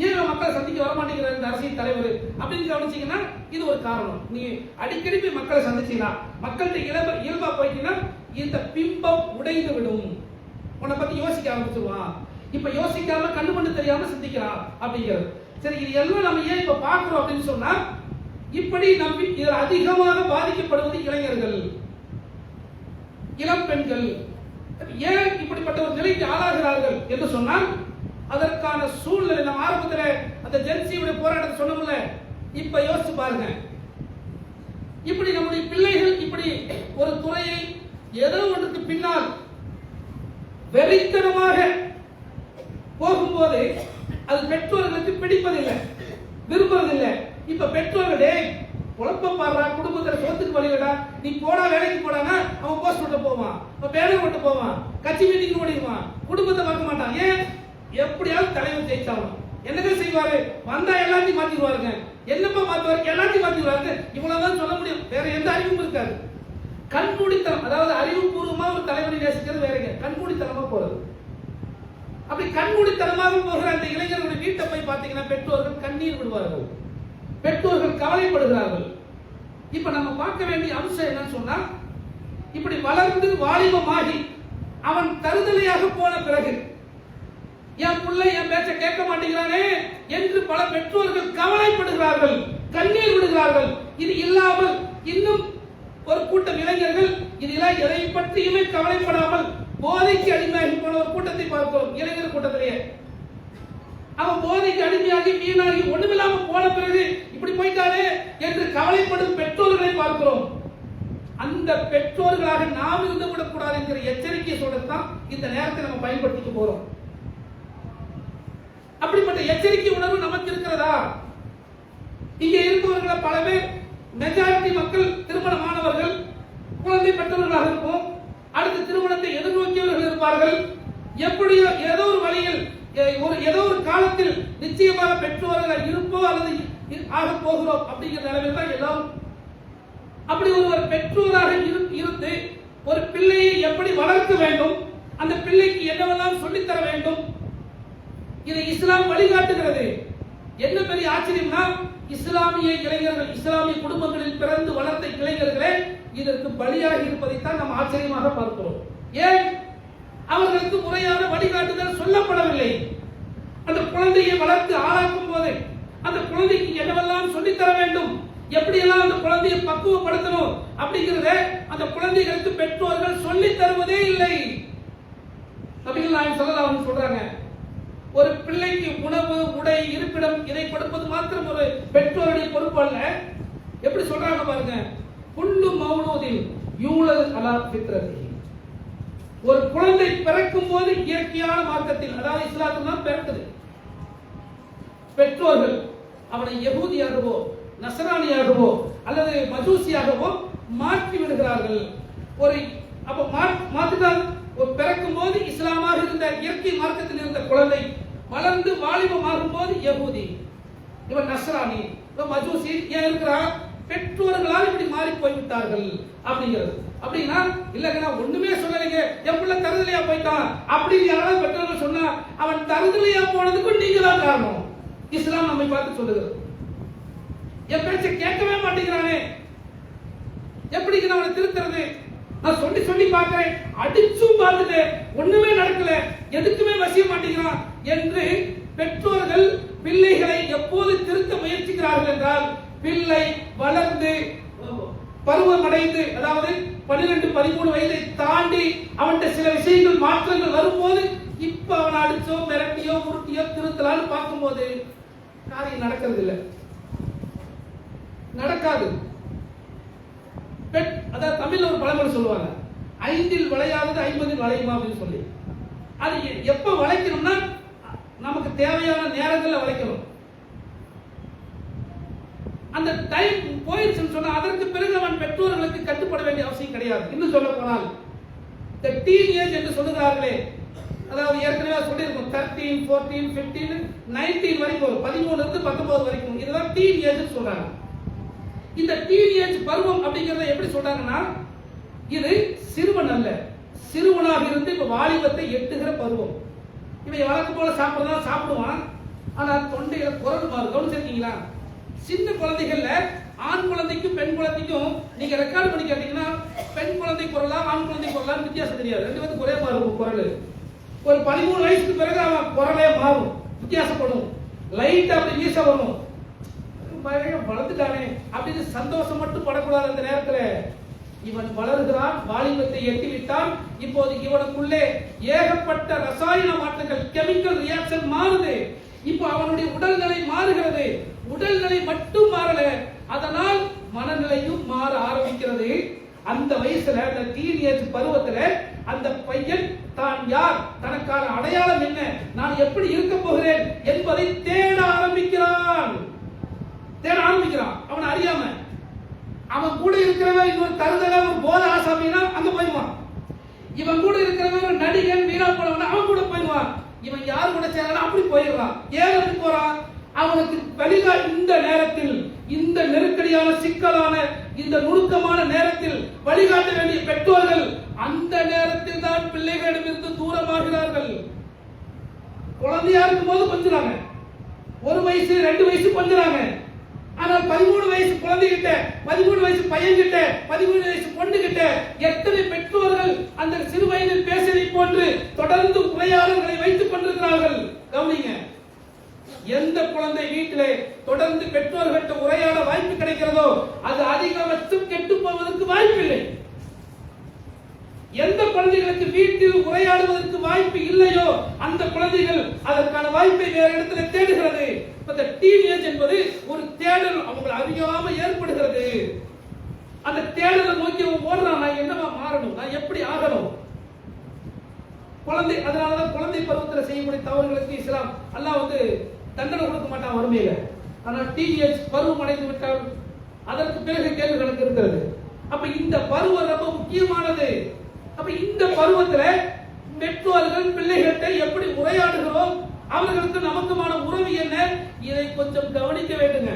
ஏன் மக்களை சந்திக்க வர மாட்டேங்கிற இந்த அரசியல் தலைவர் அப்படின்னு கவனிச்சீங்கன்னா இது ஒரு காரணம். நீ அடிக்கடி போய் மக்களை சந்திச்சீங்கன்னா, மக்கள்கிட்ட இயல்பா போயிட்டீங்கன்னா இந்த பிம்பம் உடைந்து விடும். உன்னை பத்தி யோசிக்க ஆரம்பிச்சிருவான். இப்ப யோசிக்காம கண்ணு மண்ணு தெரியாம சிந்திக்கிறான் அப்படிங்கிறது. சரி, இது எல்லாம் நம்ம ஏன் இப்ப பாக்குறோம் அப்படின்னு சொன்னா, இப்படி நம்பி இதில் அதிகமாக பாதிக்கப்படுவது இளைஞர்கள், இளம் பெண்கள். ஏன் இப்படிப்பட்ட ஒரு நிலைக்கு ஆளாகிறார்கள் என்று சொன்னால், அதற்கான சூழ்நிலை நம்ம ஆரம்பத்தில் அந்த ஜென்சியுடைய போராட்டத்தை சொன்னோம்ல, இப்ப யோசிச்சு பாருங்க. இப்படி நம்முடைய பிள்ளைகள் இப்படி ஒரு துறையை ஏதோ ஒன்றுக்கு பின்னால் வெறித்தனமாக போகும்போது அது பெற்றோர்களுக்கு பிடிப்பதில்லை, விரும்புவதில்லை. இப்ப பெற்றோர்களே குழப்ப பாடுறா, குடும்பத்தில் சொத்துக்கு வழிகடா, நீ போடா வேலைக்கு போடானா அவன் போஸ்ட் விட்டு போவான், பேனர் விட்டு போவான், கட்சி மீட்டிங் ஓடிடுவான், குடும்பத்தை பார்க்க மாட்டான். ஏன்? எப்படியாவது தலைவர் ஜெயிச்சாலும் என்னங்க செய்வாரு? வந்தா எல்லாத்தையும் மாத்திடுவாருங்க. என்னப்பா மாத்துவாரு? எல்லாத்தையும் மாத்திடுவாரு. இவ்வளவுதான் சொல்ல முடியும், வேற எந்த அறிவும் இருக்காது. கண்மூடித்தனம், அதாவது அறிவுபூர்வமா ஒரு தலைவரை நேசிக்கிறது வேறங்க, கண்மூடித்தனமா போறது. அப்படி கண்மூடித்தனமாக போகிற அந்த இளைஞர்களுடைய வீட்டை போய் பார்த்தீங்கன்னா பெற்றோர்கள் கண்ணீர் விடுவார்கள், பெற்றோர்கள் கவலைப்படுகிறார்கள். இப்ப நம்ம பார்க்க வேண்டிய அம்சம் என்னன்னு சொன்னா, இப்படி வளர்ந்து வாலிபமாகி அவன் தருதலையாக போன பிறகு என் பிள்ளை என் பேச்ச கேட்க மாட்டேங்கிறானே என்று பல பெற்றோர்கள் கவலைப்படுகிறார்கள், கண்ணீர் விடுகிறார்கள். இது இல்லாமல் இன்னும் ஒரு கூட்டம் இளைஞர்கள் இதெல்லாம் எதை பற்றியுமே கவலைப்படாமல் போதைக்கு அடிமையாகி போன ஒரு கூட்டத்தை பார்க்கிறோம். இளைஞர் கூட்டத்திலேயே அவன் போதைக்கு அடிமையாகி வீணாகி ஒண்ணுமில்லாம போன பிறகு இப்படி போயிட்டானே என்று கவலைப்படும் பெற்றோர்களை பார்க்கிறோம். அந்த பெற்றோர்களாக நாம் இருந்து விடக்கூடாது என்கிற எச்சரிக்கையை சொல்லத்தான் இந்த நேரத்தை நம்ம பயன்படுத்திக்க போறோம். அப்படிப்பட்ட எச்சரிக்கை உணர்வு நமக்கு இருக்கிறதா? இங்கே இருப்பவர்கள் பல பேர் மெஜாரிட்டி மக்கள் திருமணமானவர்கள், குழந்தை பெற்றவர்களாக இருப்போம். அடுத்த திருமணத்தை எதிர்நோக்கியவர்கள் இருப்பார்கள். எப்படியோ ஏதோ ஒரு வழியில் ஏதோ ஒரு காலத்தில் நிச்சயமாக பெற்றோர்கள் இருப்போம் அல்லது ஆக போகிறோம் அப்படிங்கிற நிலைமையில் தான் எல்லாரும். அப்படி ஒருவர் பெற்றோராக இருந்து ஒரு பிள்ளையை எப்படி வளர்க்க வேண்டும், அந்த பிள்ளைக்கு என்னவெல்லாம் சொல்லித்தர வேண்டும், இதை இஸ்லாம் வழிகாட்டுகிறது. என்ன பெரிய ஆச்சரியம்னா, இஸ்லாமிய இளைஞர்கள், இஸ்லாமிய குடும்பங்களில் பிறந்து வளர்ந்த இளைஞர்களே இதற்கு பலியாக இருப்பதைத்தான் நாம் ஆச்சரியமாக பார்க்கிறோம். ஏன்? அவர்களுக்கு முறையான வழிகாட்டுதல் சொல்லப்படவில்லை. அந்த குழந்தையை வளர்த்து ஆளாக்கும் போது அந்த குழந்தைக்கு என்னவெல்லாம் சொல்லித்தர வேண்டும், எப்படியெல்லாம் அந்த குழந்தையை பக்குவப்படுத்தணும் அப்படிங்கிறத அந்த குழந்தைகளுக்கு பெற்றோர்கள் சொல்லி தருவதே இல்லை. நபிகள் நாயகம் ஸல்லல்லாஹு அலைஹி வஸல்லம் சொல்றாங்க, ஒரு பிள்ளைக்கு உணவு, உடை, இருப்பிடம் இதை கொடுப்பது மாத்திரம் ஒரு பெற்றோருடைய பொறுப்பு அல்ல. எப்படி சொல்றாங்க பாருங்க, குல்லு மௌலூதின் யூலது அலா ஃபித்ரத்திஹி. ஒரு குழந்தை பிறக்கும் போது இயற்கையான மார்க்கத்தில், அதாவது இஸ்லாத்தில் தான் பிறக்குது. பெற்றோர்கள் அவனை யகூதியாகவோ நசரானியாகவோ அல்லது மஜூசியாகவோ மாற்றி விடுகிறார்கள். ஒரு அப்ப மாற்றினால் பிறக்கும் போது இஸ்லாமாக இருந்த இயற்கை மார்க்கத்தில் இருந்த குழந்தை வளர்ந்து வாலிபமாகும் போது யகூதி, இவன் நஸ்ரானி, இவன் மஜூசி ஏன் இருக்கிறான்? பெற்றோர்களால் இப்படி மாறி போய்விட்டார்கள் அப்படிங்கிறது. அப்படின்னா இல்லைங்க ஒண்ணுமே சொல்லலைங்க, என் பிள்ளை தருதலையா போயிட்டான் அப்படின்னு யாராவது பெற்றோர்கள் சொன்னா அவன் தருதலையா போனதுக்கும் நீங்க தான் காரணம். இஸ்லாம் நம்மை பார்த்து சொல்லுகிறது. என் பேச்சை கேட்கவே மாட்டேங்கிறானே, எப்படி அவனை திருத்துறது? நான் சொல்லி சொல்லி பார்க்கிறேன், அடிச்சும் பார்த்துட்டேன், ஒண்ணுமே நடக்கல, எதுக்குமே வசிய மாட்டேங்கிறான் என்று பெற்றோர்கள் பிள்ளைகளை எப்போது திருத்த முயற்சிக்கிறார்கள் என்றால், பிள்ளை வளர்ந்து பருவமடைந்து, அதாவது 12-13 வயதை தாண்டி அவன்கிட்ட சில விஷயங்கள் மாற்றங்கள் வரும்போது, இப்ப அவன் அடிச்சோ மிரட்டியோ உருட்டியோ திருத்தலான்னு பார்க்கும்போது காரியம் நடக்கிறது இல்லை, நடக்காது. அதாவது தமிழ்ல ஒரு பழமொழி சொல்லுவாங்க, 5இல் விளையாதது 50இல் விளையுமா அப்படின்னு சொல்லி. அது எப்ப வளைக்கணும்னா நமக்கு தேவையான நேரங்கள்ல வளைக்கணும். அந்த டைம் போயிடுச்சுன்னு சொன்னா அதற்கு பிறகு அவன் பெற்றோர்களுக்கு கட்டுப்பட வேண்டிய அவசியம் கிடையாது. இன்னும் சொல்ல போனால் இந்த டீன் ஏஜ் என்று சொல்லுகிறார்களே, அதாவது ஏற்கனவே சொல்லியிருக்கோம் 13, 14, 15, 19 வரைக்கும், 13 இருந்து 19 வரைக்கும், இதுதான் டீன் ஏஜ் சொல்றாங்க. இந்த டீன் ஏஜ் பருவம் அப்படிங்கறத எப்படி சொல்றாங்கன்னா, இது சிறுவன் அல்ல, சிறுவனாக இருந்து இப்ப வாலிபத்தை எட்டுகிற பருவம். இவன் வழக்கம் போல சாப்பிடுறதா சாப்பிடுவான், ஆனா தொண்டையில குரல் மாறும். கவனிச்சிருக்கீங்களா? சின்ன குழந்தைகள்ல ஆண் குழந்தைக்கும் பெண் குழந்தைக்கும் நீங்க ரெக்கார்ட் பண்ணி கேட்டீங்கன்னா பெண் குழந்தை குரலா ஆண் குழந்தை குரலா வித்தியாசம் தெரியாது. ரெண்டு பேருக்கு ஒரே மாதிரி இருக்கும் குரல். ஒரு 13 வயசுக்கு பிறகு அவன் குரலே மாறும், வித்தியாசப்படும், லைட் அப்படி வீச வரும். வளர்ந்துட்டானே அப்படின்னு சந்தோஷம் மட்டும் படக்கூடாது. அந்த நேரத்தில் இவன் வளர்கிறான், வாலிபத்தை எட்டிவிட்டான். இப்போது இவனுக்குள்ளே ஏகப்பட்ட ரசாயன மாற்றங்கள், கெமிக்கல் ரியாக்ஷன் மாறுது. இப்போ அவனுடைய உடல்நிலை மாறுகிறது. உடல்நிலை மட்டும் மாறல, அதனால் மனநிலையும் மாற ஆரம்பிக்கிறது. அந்த வயசுல, அந்த டீனேஜ் பருவத்துல அந்த பையன் தான் யார், தனக்கான அடையாளம் என்ன, நான் எப்படி இருக்க போகிறேன் என்பதை தேட ஆரம்பிக்கிறான். அவன் அறியாம அவன் கூட இருக்கிறவன் இன்னொரு தருதல ஒரு போத ஆசாமினா அங்க போயிடுவான். இவன் கூட இருக்கிறவன் ஒரு நடிகன் வீரா போனவன் அவன் கூட போயிடுவான். இவன் யார் கூட சேரலாம் அப்படி போயிடுறான். ஏன் அப்படி போறான்? அவனுக்கு வழிகா இந்த நேரத்தில், இந்த நெருக்கடியான சிக்கலான இந்த நுணுக்கமான நேரத்தில் வழிகாட்ட வேண்டிய பெற்றோர்கள் அந்த நேரத்தில் தான் பிள்ளைகளிடமிருந்து தூரமாகிறார்கள். குழந்தையா இருக்கும் போது கொஞ்சுறாங்க, 1 வயசு 2 வயசு கொஞ்சுறாங்க. ஆனால் 13 வயசு குழந்தைகிட்ட, 13 வயசு பையன்கிட்ட, 13 வயசு பொண்ணுகிட்ட எத்தனை பெற்றோர்கள் அந்த சிறு வயதில் பேசியதை போன்று தொடர்ந்து உரையாடல்களை வைத்துக் கொண்டிருக்கிறார்கள். கவனிங்க, எந்த குழந்தை வீட்டிலே தொடர்ந்து பெற்றோர்கிட்ட உரையாட வாய்ப்பு கிடைக்கிறதோ அது அதிகபட்சம் கெட்டு போவதற்கு வாய்ப்பில்லை. எந்த குழந்தைகளுக்கு வீட்டில் உரையாடுவதற்கு வாய்ப்பு இல்லையோ அந்த குழந்தைகள் அதற்கான வாய்ப்பை வேற இடத்துல தேடுகிறது. இந்த டீனேஜ் என்பது ஒரு தேடல் அவங்க அறியாம ஏற்படுகிறது. அந்த தேடலை நோக்கி அவன் ஓடுறான், நான் என்னவா மாறணும், நான் எப்படி ஆகணும். குழந்தை, அதனாலதான் குழந்தை பருவத்தில் செய்யக்கூடிய தவறுகளுக்கு இஸ்லாம் அல்லாஹ் வந்து தண்டனை கொடுக்க மாட்டான் வறுமையில. ஆனால் டீனேஜ் பருவம் அடைந்து விட்டால் அதற்கு பிறகு கேள்வி கணக்கு இருக்கிறது. அப்ப இந்த பருவம் ரொம்ப முக்கியமானது. அப்ப இந்த பருவத்துல பெற்றோர்கள் பிள்ளைகிட்ட எப்படி உரையாடுகிறோம், அவர்களுக்கு நமக்குமான உறவு என்ன, இதை கொஞ்சம் கவனிக்க வேண்டுங்க.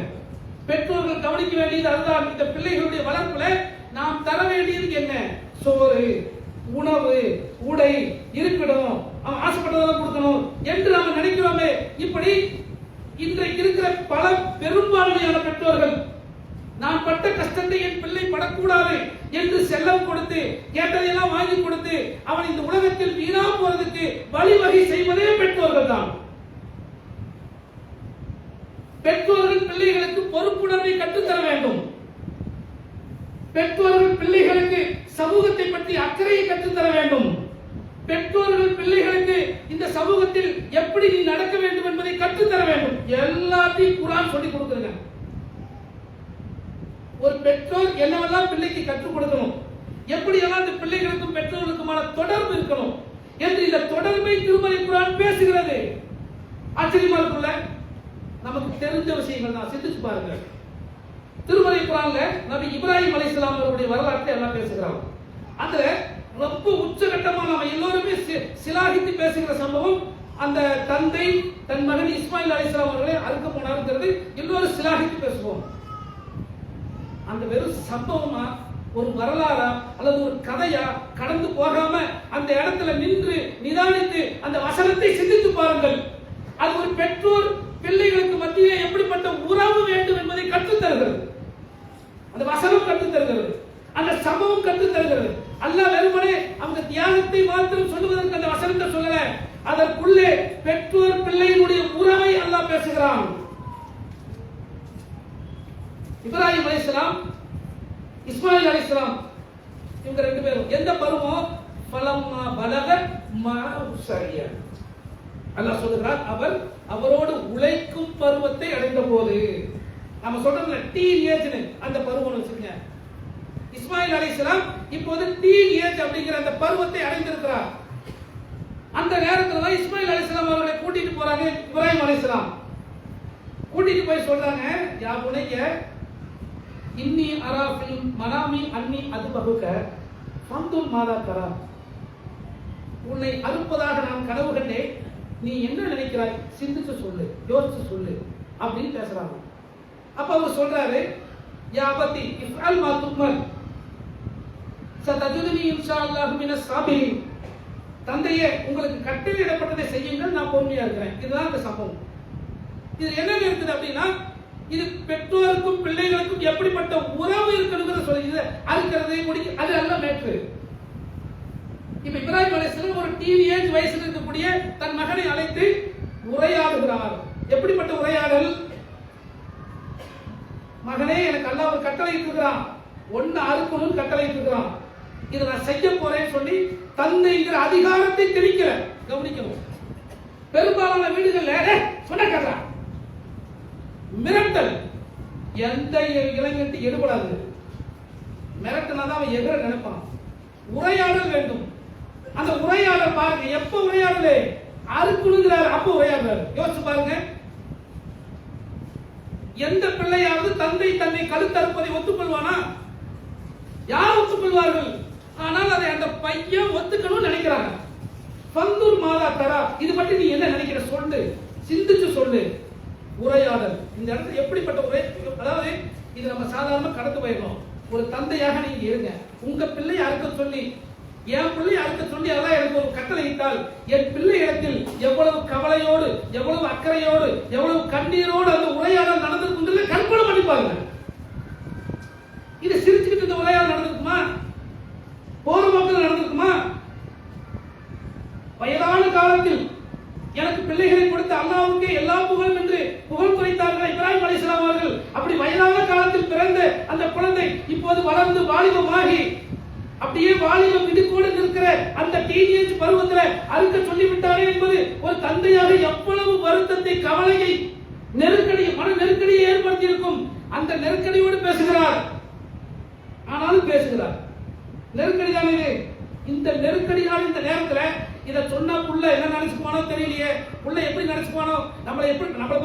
பெற்றோர்கள் கவனிக்க வேண்டியது அதுதான். இந்த பிள்ளைகளுடைய வளர்ப்புல நாம் தர வேண்டியது என்ன? சோறு, உணவு, உடை, இருப்பிடம், அவன் ஆசைப்பட்டதெல்லாம் கொடுக்கணும் என்று நாம நினைக்கிறோமே. இப்படி இன்றைக்கு இருக்கிற பல பெரும்பான்மையான பெற்றோர்கள் நான் பட்ட கஷ்டத்தை என் பிள்ளை படக்கூடாது என்று செல்லம் கொடுத்து கேட்டதையெல்லாம் வாங்கி கொடுத்து அவன் இந்த உலகத்தில் வீணா போறதுக்கு வழிவகை செய்வதே பெற்றோர்கள் தான். பெற்றோர்கள் பிள்ளைகளுக்கு பொறுப்புணர்வை கற்றுத்தர வேண்டும். பெற்றோர்கள் பிள்ளைகளுக்கு சமூகத்தை பற்றி அக்கறையை கற்றுத்தர வேண்டும். பெற்றோர்கள் பிள்ளைகளுக்கு இந்த சமூகத்தில் எப்படி நீ நடக்க வேண்டும் என்பதை கற்றுத்தர வேண்டும். எல்லாத்தையும் குர்ஆன் சொல்லி கொடுக்குறங்க. ஒரு பெற்றோர் என்னவெல்லாம் பிள்ளைக்கு கற்றுக் கொடுக்கணும், எப்படியெல்லாம் இந்த பிள்ளைகளுக்கும் பெற்றோர்களுக்குமான தொடர்பு இருக்கணும் என்று இந்த தொடர்பை திருமறை குர்ஆன் பேசுகிறது. ஆச்சரியமா இருக்குல்ல? நமக்கு தெரிஞ்ச விஷயங்கள் தான். சிந்திச்சு பாருங்க. திருமறை குர்ஆன்ல நபி இப்ராஹிம் அலைஹிஸ்ஸலாம் அவருடைய வரலாற்றை எல்லாம் பேசுகிறாங்க. அதுல ரொம்ப உச்சகட்டமா நம்ம எல்லோருமே சிலாகித்து பேசுகிற சம்பவம் அந்த தந்தை தன் மகன் இஸ்மாயில் அலைஹிஸ்ஸலாம் அவர்களை அறுக்க போனாருங்கிறது எல்லோரும் சிலாகித்து பேசுவோம். அந்த வெறும் சம்பவமா, ஒரு வரலாறா அல்லது ஒரு கதையா கடந்து போகாம அந்த இடத்துல நின்று நிதானித்து அந்த வசனத்தை சிந்தித்து பாருங்கள். அது ஒரு பெற்றோர் பிள்ளைகளுக்கு மத்தியிலே எப்படிப்பட்ட உறவு வேண்டும் என்பதை கற்றுத் தருகிறது. அந்த வசனம் கற்றுத் தருகிறது, அந்த சம்பவம் கற்றுத் தருகிறது. அல்லாஹ் வெறுமனே அவங்க தியாகத்தை மாத்திரம் சொல்லுவதற்கு அந்த வசனத்தை சொல்லல, அதற்குள்ளே பெற்றோர் பிள்ளையினுடைய உறவை அல்லாஹ் பேசுகிறான். இப்ராஹிம் அலைஹிஸ்ஸலாம், இஸ்மாயில் அலைஹிஸ்ஸலாம் இவங்க ரெண்டு பேரும் எந்த பருவம்? ஃபலம்மா பலக மஅஸரியா. அல்லாஹ் சொல்கிறார், அவரோடு உழைக்கும் பருவத்தை அடைந்த போது. நம்ம சொல்றோம்ல டீன் ஏஜ்னு, அந்த பருவம் வச்சுக்கங்க. இஸ்மாயில் அலைஹிஸ்ஸலாம் இப்போது டீன் ஏஜ் அப்படிங்கிற அந்த பருவத்தை அடைந்திருக்கிறார். அந்த நேரத்துல தான் இஸ்மாயில் அலைஹிஸ்ஸலாம் அவர்களை கூட்டிட்டு போறாங்க. இப்ராஹிம் அலைஹிஸ்ஸலாம் கூட்டிட்டு போய் சொல்றாங்க, யா புனைய இன்னி அராஃபில் மனாமி அன்னி அதுபகுக ஃபந்துல் மாதா தரா. உன்னை அறுப்பதாக நான் கனவு கண்டேன், நீ என்ன நினைக்கிறாய், சிந்திச்சு சொல்லு, யோசிச்சு சொல்லு அப்படின்னு பேசுறாங்க. அப்ப அவர் சொல்றாரு, யா அபதி இஃப்அல் மா துக்மல் சதஜுதுனி இன்ஷாஅல்லாஹு மினஸ் சாபிரின். தந்தையே, உங்களுக்கு கட்டளையிடப்பட்டதை செய்யுங்கள், நான் பொறுமையா இருக்கிறேன். இதுதான் அந்த சம்பவம். இது என்ன இருக்குது அப்படின்னா, இது பெற்றோருக்கும் பிள்ளைகளுக்கும் எப்படிப்பட்ட உறவு இருக்கணுங்கிறத சொல்லி அறுக்கிறது முடிக்க அது எல்லாம் மேட்ரு. இப்ப இப்ராஹிம் அலைஹிஸ்ஸலாம் ஒரு டீனேஜ் வயசுல இருக்கக்கூடிய தன் மகனை அழைத்து உரையாடுகிறார். எப்படிப்பட்ட உரையாடல்? மகனே, எனக்கு அல்லாஹ் ஒரு கட்டளை இருக்கிறான், ஒன்னு அறுக்கணும் கட்டளை இருக்கிறான், இதை நான் செய்ய போறேன்னு சொல்லி தந்தைங்கிற அதிகாரத்தை திணிக்கிற. கவனிக்கணும், பெரும்பாலான வீடுகள்ல சொன்ன கட்டுறா மிரட்டல். எந்த இளைஞட்டு எடுபடாது. மிரட்டனாதான் அவன் எதிர நினைப்பான். உரையாடல் வேண்டும். அந்த உரையாடல் பாருங்க, எப்ப உரையாடல அறுக்கணுங்கிறாரு அப்ப உரையாடுறாரு. யோசிச்சு பாருங்க, எந்த பிள்ளையாவது தந்தை தன்னை கழுத்தறுப்பதை ஒத்துக்கொள்வானா? யார் ஒத்துக்கொள்வார்கள்? ஆனால் அதை அந்த பையன் ஒத்துக்கணும்னு நினைக்கிறாங்க. ஃபந்தூர் மாதா தரா, இது பற்றி நீ என்ன நினைக்கிற சொல்லு, சிந்திச்சு சொல்லு. உரையாடல் இந்த இடத்துல எப்படிப்பட்ட உரை? அதாவது இது நம்ம சாதாரண கடந்து போயிடணும். ஒரு தந்தையாக நீங்க இருங்க, உங்க பிள்ளை அறுக்க சொல்லி, என் பிள்ளை அறுக்க சொல்லி அதான் எனக்கு ஒரு கட்டளை இட்டால், என் பிள்ளை இடத்தில் எவ்வளவு கவலையோடு, எவ்வளவு அக்கறையோடு, எவ்வளவு கண்ணீரோடு அந்த உரையாடல் நடந்திருக்குன்றதை கற்பனை பண்ணி பாருங்க. இது சிரிச்சுக்கிட்டு இந்த உரையாடல் நடந்திருக்குமா? போற போக்கில் நடந்திருக்குமா? வயதான காலத்தில் எனக்கு பிள்ளைகளை கொடுத்த அல்லாஹ்வுக்கு எல்லா புகழும் என்று புகழ் குறைத்தார்கள் இப்ராஹிம் அலைஹிஸ்ஸலாம் அவர்கள். அப்படி வயதான காலத்தில் பிறந்த அந்த குழந்தை இப்போது வளர்ந்து வாலிபமாகி அப்படியே வாலிபம் இடுக்கோடு நிற்கிற அந்த டீனேஜ் பருவத்தில் அறுக்க சொல்லிவிட்டாரே என்பது ஒரு தந்தையாக எவ்வளவு வருத்தத்தை, கவலையை, நெருக்கடி, மன நெருக்கடியை ஏற்படுத்தி இருக்கும். அந்த நெருக்கடியோடு பேசுகிறார். ஆனாலும் பேசுகிறார். நெருக்கடி தானே. இந்த நெருக்கடியான இந்த நேரத்தில் இதை சொன்னா புள்ள என்ன நினைச்சுக்குவானோ தெரியலையே, புள்ள எப்படி நினைச்சுக்குவானோ, நம்மளை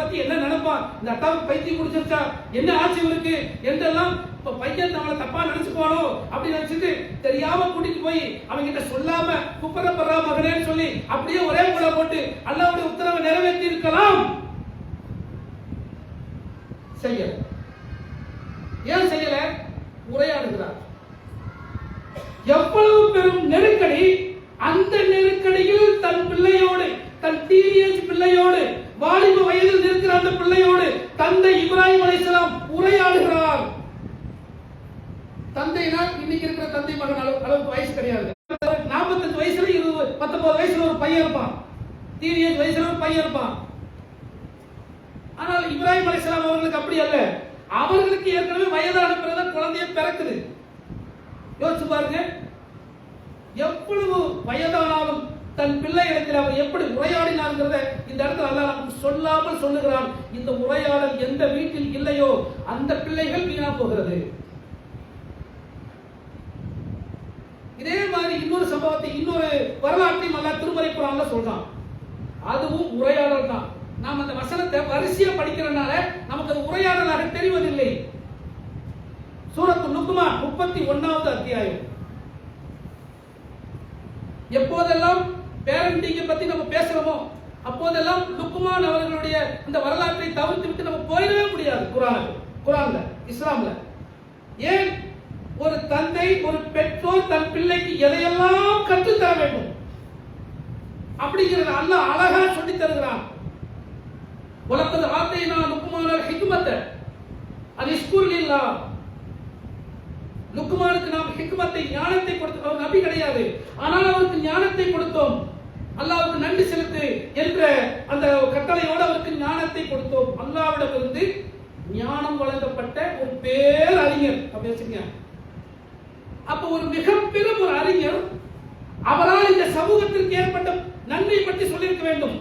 பத்தி என்ன நினைப்பான், இந்த அத்தாவுக்கு பைத்தியம் குடிச்சிருச்சா, என்ன ஆட்சி இருக்கு என்றெல்லாம் பையன் நம்மளை தப்பா நினைச்சுக்குவானோ அப்படி நினைச்சிட்டு தெரியாம கூட்டிட்டு போய் அவங்க கிட்ட சொல்லாம குப்பரப்படுறா மகனேன்னு சொல்லி அப்படியே ஒரே கூட போட்டு அல்லாஹ்வுடைய உத்தரவை நிறைவேற்றி இருக்கலாம். செய்யல. ஏன் செய்யல? உரையாடுகிறார். எவ்வளவு பெரும் நெருக்கடி, அந்த நெருக்கடியில் தன் பிள்ளையோடு, தன் டீனேஜ் பிள்ளையோடு, வாலிப வயதில் இருக்கிற அந்த பிள்ளையோடு தந்தை இப்ராஹிம் அலைஹிஸ்ஸலாம் உரையாடுகிறார். தந்தைனா இன்னைக்கு இருக்கிற தந்தை மகன் அளவுக்கு வயசு கிடையாது. 45 வயசுல 19 வயசுல ஒரு பையன் இருப்பான், டீனேஜ் வயசுல ஒரு பையன் இருப்பான். ஆனால் இப்ராஹிம் அலைஹிஸ்ஸலாம் அவர்களுக்கு அப்படி அல்ல. அவர்களுக்கு ஏற்கனவே வயதான பிறகு குழந்தைய பிறக்குது. யோசிச்சு பாருங்க, எவ்வளவு வயதானாலும் தன் பிள்ளை இடத்தில் அவர் எப்படி உரையாடினார்ங்கிறத இந்த இடத்துல அல்லாஹ் நமக்கு சொல்லாமல் சொல்லுகிறான். இந்த உரையாடல் எந்த வீட்டில் இல்லையோ அந்த பிள்ளைகள் வீணா போகிறது. இதே மாதிரி இன்னொரு சம்பவத்தை, இன்னொரு வரலாற்றையும் அல்லாஹ் திருமறை குர்ஆன்ல சொல்றான். அதுவும் உரையாடல் தான். நாம் அந்த வசனத்தை வரிசையா படிக்கிறனால நமக்கு அது உரையாடலாக தெரிவதில்லை. சூரத்து லுக்மான் 31வது அத்தியாயம். எப்போதெல்லாம் பேரண்டிங்கை பத்தி நம்ம பேசுறோமோ அப்போதெல்லாம் லுக்மான் அவர்களுடைய இந்த வரலாற்றை தவிர்த்து விட்டு நம்ம போயிடவே முடியாது. குர்ஆன்ல, இஸ்லாம்ல ஏன் ஒரு தந்தை, ஒரு பெற்றோர் தன் பிள்ளைக்கு எதையெல்லாம் கற்றுத் தர வேண்டும் அப்படிங்கிறத அல்லாஹ் அழகா சொல்லி தருகிறான். வலக்கத் ஆத்தைனா லுக்மானல் ஹிக்மத அன் இஷ்குர் லில்லாஹ். லுக்மானுக்கு நாம் ஹிக்மத்தை, ஞானத்தை கொடுத்தோம். அவர் நபி கிடையாது, ஆனால் அவருக்கு ஞானத்தை கொடுத்தோம். அல்லாஹ்வுக்கு நன்றி செலுத்து என்ற அந்த கட்டளையோடு அவருக்கு ஞானத்தை கொடுத்தோம். அல்லாஹ்விடமிருந்து ஞானம் வழங்கப்பட்ட ஒரு பேரறிஞர் அப்படி வச்சுங்க. அப்ப ஒரு மிகப்பெரும் ஒரு அறிஞர், அவரால் இந்த சமூகத்திற்கு ஏற்பட்ட நன்மை பற்றி சொல்லியிருக்க வேண்டும்.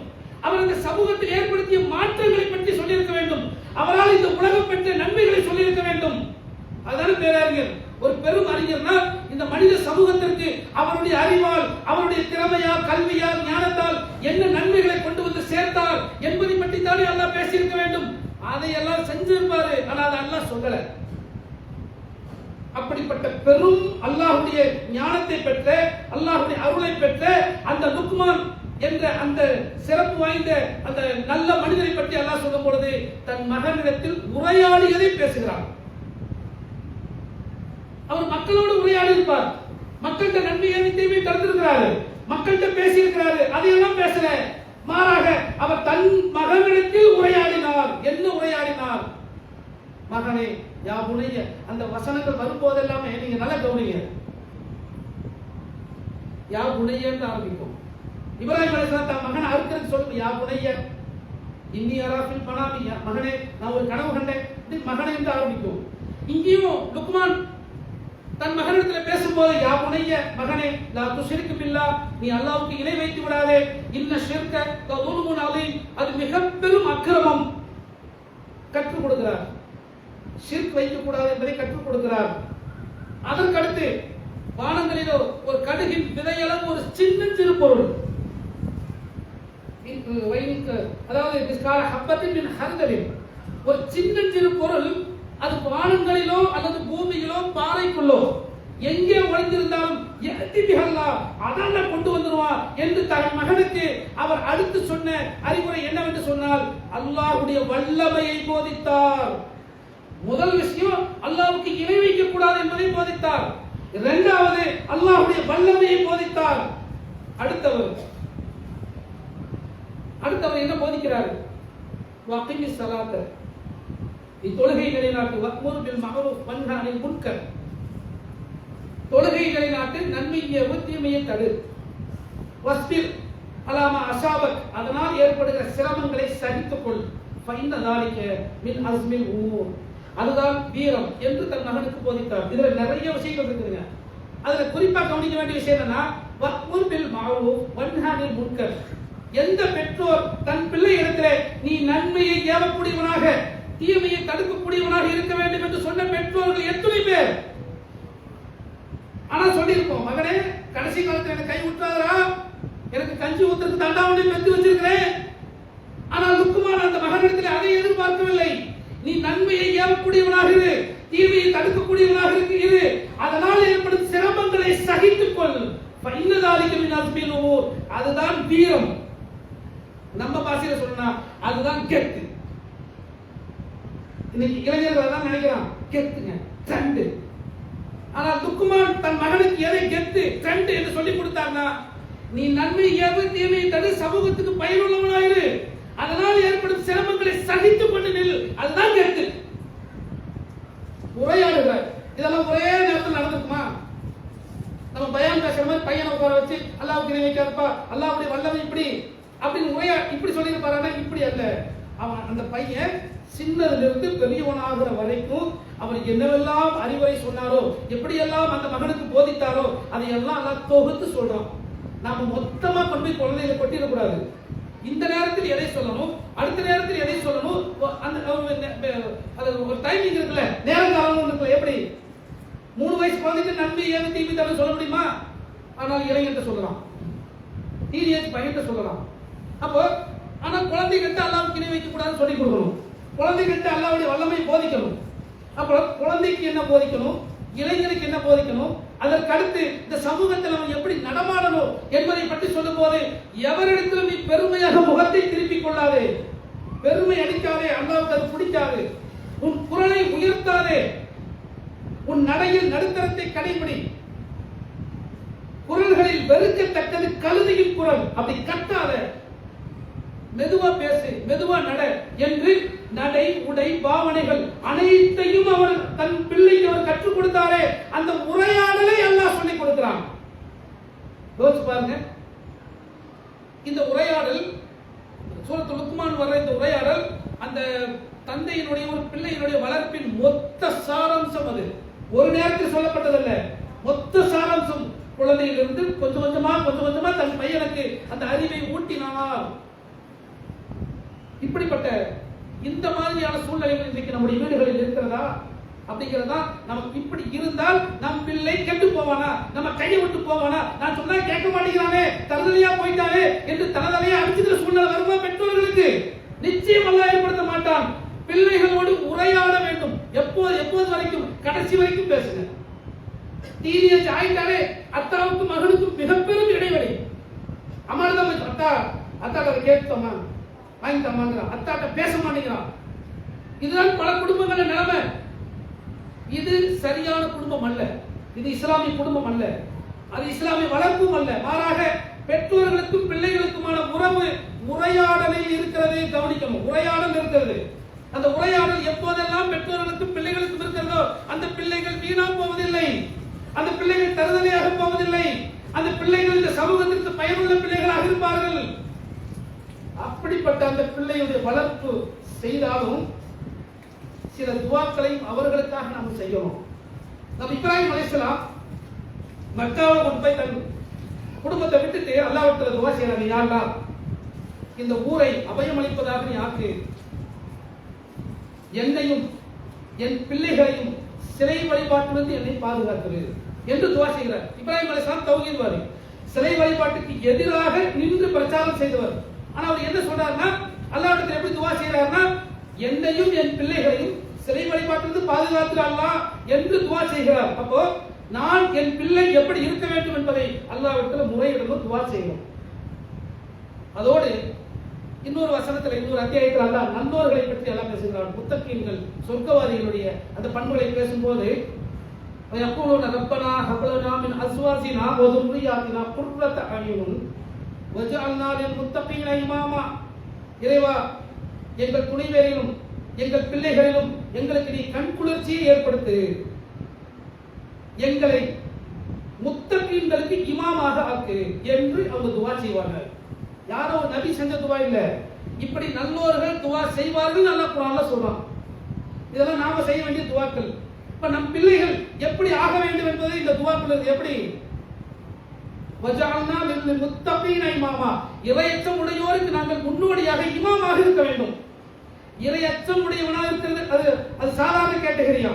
அவர் இந்த சமூகத்தில் ஏற்படுத்திய மாற்றங்களை பற்றி சொல்லியிருக்க வேண்டும். அவரால் இந்த உலகம் பெற்ற நன்மைகளை சொல்லியிருக்க வேண்டும். அதுதான் பேரறிஞர். ஒரு பெரும் அறிஞர்னா இந்த மனித சமூகத்திற்கு அவருடைய அறிவால், அவருடைய திறமையால், கல்வியால், ஞானத்தால் என்ன நன்மைகளை கொண்டு வந்து சேர்த்தார் என்பதை பற்றி தானே அல்லாஹ் பேசியிருக்க வேண்டும். அதையெல்லாம் செஞ்சிருப்பாரு, ஆனால் அதை அல்லாஹ் சொல்லல. அப்படிப்பட்ட பெரும் அல்லாஹ்வுடைய ஞானத்தை பெற்ற, அல்லாஹ்வுடைய அருளை பெற்ற அந்த லுக்மான் என்ற அந்த சிறப்பு வாய்ந்த அந்த நல்ல மனிதரை பற்றி அல்லாஹ் சொல்லும் பொழுது தன் மகனிடத்தில் உரையாடியதை பேசுகிறார். அவர் மக்களோடு உரையாடி இருப்பார், மக்கள்கிட்ட நன்மையை தீமை தந்திருக்கிறாரு, மக்கள்கிட்ட பேசி இருக்கிறாரு. அதையெல்லாம் பேசல, மாறாக அவர் தன் மகனிடத்தில் உரையாடினார். என்ன உரையாடினார்? மகனே, யா புனைய, அந்த வசனங்கள் வரும்போதெல்லாமே நீங்க நல்லா கவனிங்க. யா புனையன்னு ஆரம்பிக்கும். இப்ராஹிம் அலைஹிஸ்ஸலாம் தன் மகன் அறுக்கிறது சொல்லும், யா புனைய இன்னி அராஃபில் மனாமி, மகனே நான் ஒரு கனவு கண்டேன், மகனே என்று ஆரம்பிக்கும். இங்கேயும் லுக்மான் தன் மகனிடத்தில் பேசும்போது யா புனைய, மகனே லா துஷ்ரிக் பில்லாஹ், நீ அல்லாஹ்வுக்கு இணை வைத்து விடாதே, இன்ன ஷிர்க லதுல்முன் அலீம், அது மிக பெரும் அக்கிரமம் கற்றுக் கொடுக்கிறார். ஷிர்க் வைக்க கூடாது என்பதை கற்றுக் கொடுக்கிறார். அதற்கடுத்து வானங்களிலோ ஒரு கடுகின் விதையளவு ஒரு சின்ன சிறு பொருள், அதாவது ஒரு சின்ன சிறு பொருள், அது வானங்களிலோ அல்லது பூமியிலோ பாறைக்குள்ளோ எங்கே ஒளிந்திருந்தாலும் அதான் கொண்டு வந்துருவான் என்று தன் மகனுக்கு அவர் அடுத்து சொன்ன அறிவுரை என்னவென்று சொன்னால் அல்லாஹ்வுடைய வல்லமையை போதித்தார். முதல் விஷயம் அல்லாஹ்வுக்கு இணை வைக்க கூடாது என்பதை போதித்தார். இரண்டாவது அல்லாஹ்வுடைய வல்லமையை போதித்தார். அடுத்தவர் என்ன போதிக்கிறார்? வகிமி ஸலாத்த, நீ தொழுகை நிலைநாட்டு, வக்முர் பில் மஅரூஃப் வன்ஹ அனில் முன்கர், தொழுகை நிலைநாட்டு, நன்மையை தீமையை தடு, வஸ்பிர் அலாமா அஸாபக், அதனால் ஏற்படுகிற சிரமங்களை சகித்துக்கொள், ஃபைன்ன ذلك மின் அஸ்மில் உமூர், அதுதான் வீரம் என்று தன் மகனுக்கு போதித்தார். இதுல நிறைய விஷயங்கள் இருக்குதுங்க. அதுல குறிப்பா கவனிக்க வேண்டிய விஷயம் என்னன்னா வக்முர் பில் மஅரூஃப் வன்ஹ அனில் முன்கர். எந்த பெற்றோர் தன் பிள்ளை இடத்திலே நீ நன்மையை ஏவக்கூடியவனாக, தீமையை தடுக்கக்கூடியவனாக இருக்க வேண்டும் என்று சொன்ன பெற்றோர்கள் எத்தனை பேர்? ஆனா சொல்லியிருப்போம், மகனே கடைசி காலத்தில் எனக்கு கை விட்டாதரா, எனக்கு எனக்கு கஞ்சி ஊத்துறதுக்கு தண்டாவனை பெற்று வச்சிருக்கிறேன். ஆனால் லுக்மான் அந்த மகனிடத்தில் அதை எதிர்பார்க்கவில்லை. நீ நன்மையை ஏவக்கூடியவனாக இரு, தீமையை தடுக்கக்கூடியவனாக இரு, அதனால் ஏற்படும் சிரமங்களை சகித்துக் கொள். அதுதான் வீரம். நம்ம பாஷையில சொன்னா அதுதான் கெத்து. இன்னைக்கு இளைஞர்கள் தான் நினைக்கிறான் கெத்துங்க ட்ரெண்ட். ஆனால் லுக்மான் தன் மகனுக்கு எதை கெத்து ட்ரெண்ட் என்று சொல்லி கொடுத்தாங்கன்னா, நீ நன்மை ஏவு தீமையை தடு, சமூகத்துக்கு பயனுள்ளவனாயிரு, அதனால் ஏற்படும் சிரமங்களை சகித்துக் கொண்டு நில், அதுதான் கெத்து. உரையாடுகிறார். இதெல்லாம் ஒரே நேரத்தில் நடந்துக்குமா? நம்ம பயான் பேசுற மாதிரி பையனை உட்கார வச்சு அல்லாஹ்வுக்கு இணை வைக்காதப்பா, அல்லாஹ்வுடைய வல்லமை இப்படி அப்படின்னு இப்படி சொல்லியிருப்பாருன்னா இப்படி அல்ல. அவன் அந்த பையன் சின்னதிலிருந்து பெரியவனாகிற வரைக்கும் அவருக்கு என்னவெல்லாம் அறிவுரை சொன்னாரோ, எப்படியெல்லாம் அந்த மகனுக்கு போதித்தாரோ, அதையெல்லாம் எல்லாம் தொகுத்து சொல்றான். நாம மொத்தமா கொண்டு போய் குழந்தைகளை கொட்டிடக்கூடாது. இந்த நேரத்தில் எதை சொல்லணும், அடுத்த நேரத்தில் எதை சொல்லணும், அந்த ஒரு டைமிங் இருக்குல்ல, நேரம் காலம் இருக்குல்ல. எப்படி 3 வயசு குழந்தைக்கு நன்மை ஏன் தீமை தவிர சொல்ல முடியுமா? ஆனால் இளைஞர்கிட்ட சொல்லலாம், டீனேஜ் பையன்கிட்ட சொல்லலாம். அப்போ ஆனா குழந்தைகிட்ட அல்லாஹ்வுக்கு இணை வைக்க கூடாதுன்னு சொல்லி கொடுக்கணும். குழந்தைகிட்ட அல்லாஹ்வுடைய வல்லமை போதிக்கணும். அப்போ குழந்தைக்கு என்ன போதிக்கணும், இளைஞருக்கு என்ன போதிக்கணும், அதற்கு அடுத்து இந்த சமூகத்தில் அவன் எப்படி நடமாடணும் என்பதை பற்றி சொல்லும் போது, எவரிடத்திலும் நீ பெருமையாக முகத்தை திருப்பிக் கொள்ளாதே, பெருமை அடிக்காதே, அல்லாஹ்வுக்கு அது பிடிக்காது. உன் குரலை உயர்த்தாதே, உன் நடையில் நடுத்தரத்தை கடைபிடி, குரல்களில் வெறுக்கத்தக்கது கழுதையின் குரல், அப்படி கட்டாத, மெதுவா பேசு, மெதுவா நட என்று நடை உடை பாவனைகள் அனைத்தையும் அவர் தன் பிள்ளைக்கு அவர் கற்றுக் கொடுத்தாரே, அந்த உரையாடலை அல்லாஹ் சொல்லிக் கொடுக்கிறான். யோசிச்சு பாருங்க. இந்த உரையாடல் சூரத்துல் லுக்மான் வர்ற இந்த உரையாடல் அந்த தந்தையினுடைய ஒரு பிள்ளையினுடைய வளர்ப்பின் மொத்த சாராம்சம். அது ஒரு நேரத்தில் சொல்லப்பட்டதல்ல, மொத்த சாராம்சம். குழந்தையிலிருந்து கொஞ்சம் கொஞ்சமா தன் பையனுக்கு அந்த அறிவை ஊட்டினார். இப்படிப்பட்ட இந்த மாதிரியான சூழ்நிலைகள் இன்றைக்கு நம்முடைய வீடுகளில் இருக்கிறதா அப்படிங்கிறதா? நமக்கு இப்படி இருந்தால் நம் பிள்ளை கெட்டு போவானா, நம்ம கையை விட்டு போவானா, நான் சொன்னா கேட்க மாட்டேங்கிறானே, தருதலையா போயிட்டானே என்று தனதலையா அடிச்சுக்கிற சூழ்நிலை வருமா பெற்றோர்களுக்கு? நிச்சயம் அல்லாஹ் ஏற்படுத்த மாட்டான். பிள்ளைகளோடு உரையாட வேண்டும். எப்போது வரைக்கும்? கடைசி வரைக்கும் பேசுங்க. டீனேஜ் ஆயிட்டாலே அத்தாவுக்கும் மகனுக்கும் மிகப்பெரும் இடைவெளி. அம்மாதான் அத்தாட்ட கேட்கமா வாங்கி தம்மாங்கிறான், அத்தாட்ட பேச மாட்டேங்கிறான். இதுதான் பல குடும்பங்கள நிலைமை. இது சரியான குடும்பம் அல்ல, இது இஸ்லாமிய குடும்பம் அல்ல, அது இஸ்லாமிய வளர்ப்பும் அல்ல. மாறாக பெற்றோர்களுக்கும் பிள்ளைகளுக்குமான உறவு உரையாடலில் இருக்கிறதை கவனிக்கணும். உரையாடல் இருக்கிறது. அந்த உரையாடல் எப்போதெல்லாம் பெற்றோர்களுக்கும் பிள்ளைகளுக்கும் இருக்கிறதோ அந்த பிள்ளைகள் வீணா போவதில்லை, அந்த பிள்ளைகள் தருதலையாக போவதில்லை, அந்த பிள்ளைகள் இந்த சமூகத்திற்கு பயனுள்ள பிள்ளைகளாக இருப்பார்கள். அப்படிப்பட்ட அந்த பிள்ளையுடைய வளர்ப்பு செய்தாலும் சில துவாக்களையும் அவர்களுக்காக நாம் செய்யணும். நம்ம இப்ராஹிம் அலைஹிஸ்ஸலாம் மக்காவை கொண்டு போய் தன் குடும்பத்தை விட்டுட்டு அல்லாஹ்விடத்தில் துவா செய்றாங்க, யா அல்லாஹ் இந்த ஊரை அபயமளிப்பதாக நீ ஆக்கு, என்னையும் என் பிள்ளைகளையும் சிலை வழிபாட்டிலிருந்து என்னை பாதுகாக்கிறது என்று துவா செய்கிறார். இப்ராஹிம் அலைஹிஸ்ஸலாம் தௌஹீத்வாதி, சிலை வழிபாட்டுக்கு எதிராக நின்று பிரச்சாரம் செய்தவர். ஆனா அவர் என்ன சொல்றாருன்னா, அல்லாஹ்விடத்தில் எப்படி துவா செய்யறாருன்னா, என்னையும் என் பிள்ளைகளையும் சிலை வழிபாட்டிலிருந்து பாதுகாத்து அல்லாஹ் என்று துவா செய்கிறார். அப்போ நான் என் பிள்ளை எப்படி இருக்க வேண்டும் என்பதை அல்லாஹ்விடத்தில் முறையிடணும், துவா செய்யணும். அதோடு இன்னொரு வசனத்தில், இன்னொரு அத்தியாயத்தில் அல்லாஹ் நல்லோர்களை பற்றி எல்லாம் பேசுகிறார். முத்தகீன்கள், சொர்க்கவாதிகளுடைய அந்த பண்புகளை பேசும்போது, யக்கூலுன ரப்பனா ஹப் லனா மின் அஸ்வாஜினா வ ذُرِّيَّاتِنَا قُرَّةَ أَعْيُنٍ وَاجْعَلْنَا لِلْمُتَّقِينَ إِمَامًا. இறைவா, எங்கள் துணைவேரிலும் எங்கள் பிள்ளைகளிலும் எங்களுக்கு நீ கண்குளிர்ச்சியை ஏற்படுத்து, எங்களை முத்தகீன்களுக்கு இமாமாக ஆக்கு என்று அவங்க துவா செய்வார்கள். யாரோ நபி செஞ்ச துவா இல்ல, இப்படி நல்லோர்கள் துவா செய்வார்கள் அல்லாஹ் குர்ஆன்ல சொல்றான். இதெல்லாம் நாம செய்ய வேண்டிய துவாக்கள். இப்ப நம் பிள்ளைகள் எப்படி ஆக வேண்டும் என்பதை இந்த துவாக்கள் எப்படி வஜஅல்னா லில் முத்தகீன இமாமா, இறையச்சம் உடையோருக்கு நாங்கள் முன்னோடியாக இமாமாக இருக்க வேண்டும். இறையச்சம் உடையவனாக இருக்கிறது அது சாதாரண கேட்டகரியா.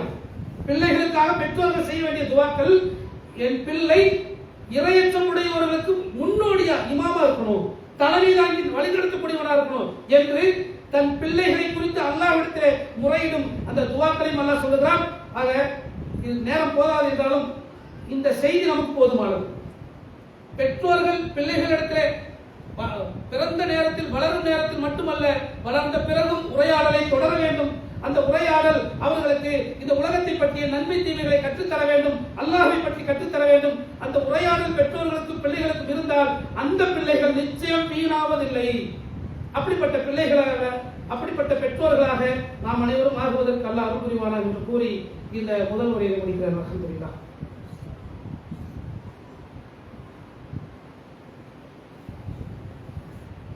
பிள்ளைகளுக்காக பெற்றோர்கள் செய்ய வேண்டிய துவாக்கள், என் பிள்ளை இரையச்சம் உடையவர்களுக்கு முன்னோடியா இமாமா இருக்கணும், தலைமை தாங்கி வழிநடத்தக்கூடியவனா இருக்கணும் என்று தன் பிள்ளைகளை குறித்து அல்லாஹ்விடத்திலே முறையிடும் அந்த துவாக்களையும் அல்லாஹ் சொல்லுகிறான். ஆக இது நேரம் போதாது என்றாலும் இந்த செய்தி நமக்கு போதுமானது. பெற்றோர்கள் பிள்ளைகளிடத்திலே பிறந்த நேரத்தில் வளரும் நேரத்தில் மட்டுமல்ல, வளர்ந்த பிறகும் உரையாடலை தொடர வேண்டும். அந்த உரையாடல் அவர்களுக்கு இந்த உலகத்தை பற்றிய நன்மை தீமைகளை கற்றுத்தர வேண்டும், அல்லாஹ்வை பற்றி கற்றுத்தர வேண்டும். அந்த உரையாடல் பெற்றோர்களுக்கும் பிள்ளைகளுக்கும் இருந்தால் அந்த பிள்ளைகள் நிச்சயம் வீணாவதில்லை. அப்படிப்பட்ட பிள்ளைகளாக, அப்படிப்பட்ட பெற்றோர்களாக நாம் அனைவரும் ஆகுவதற்கு அல்லாஹ் அருள் புரிவானாக என்று கூறி இந்த முதல் உரையை முடிக்கிறார். அல்ஹம்துலில்லாஹ்.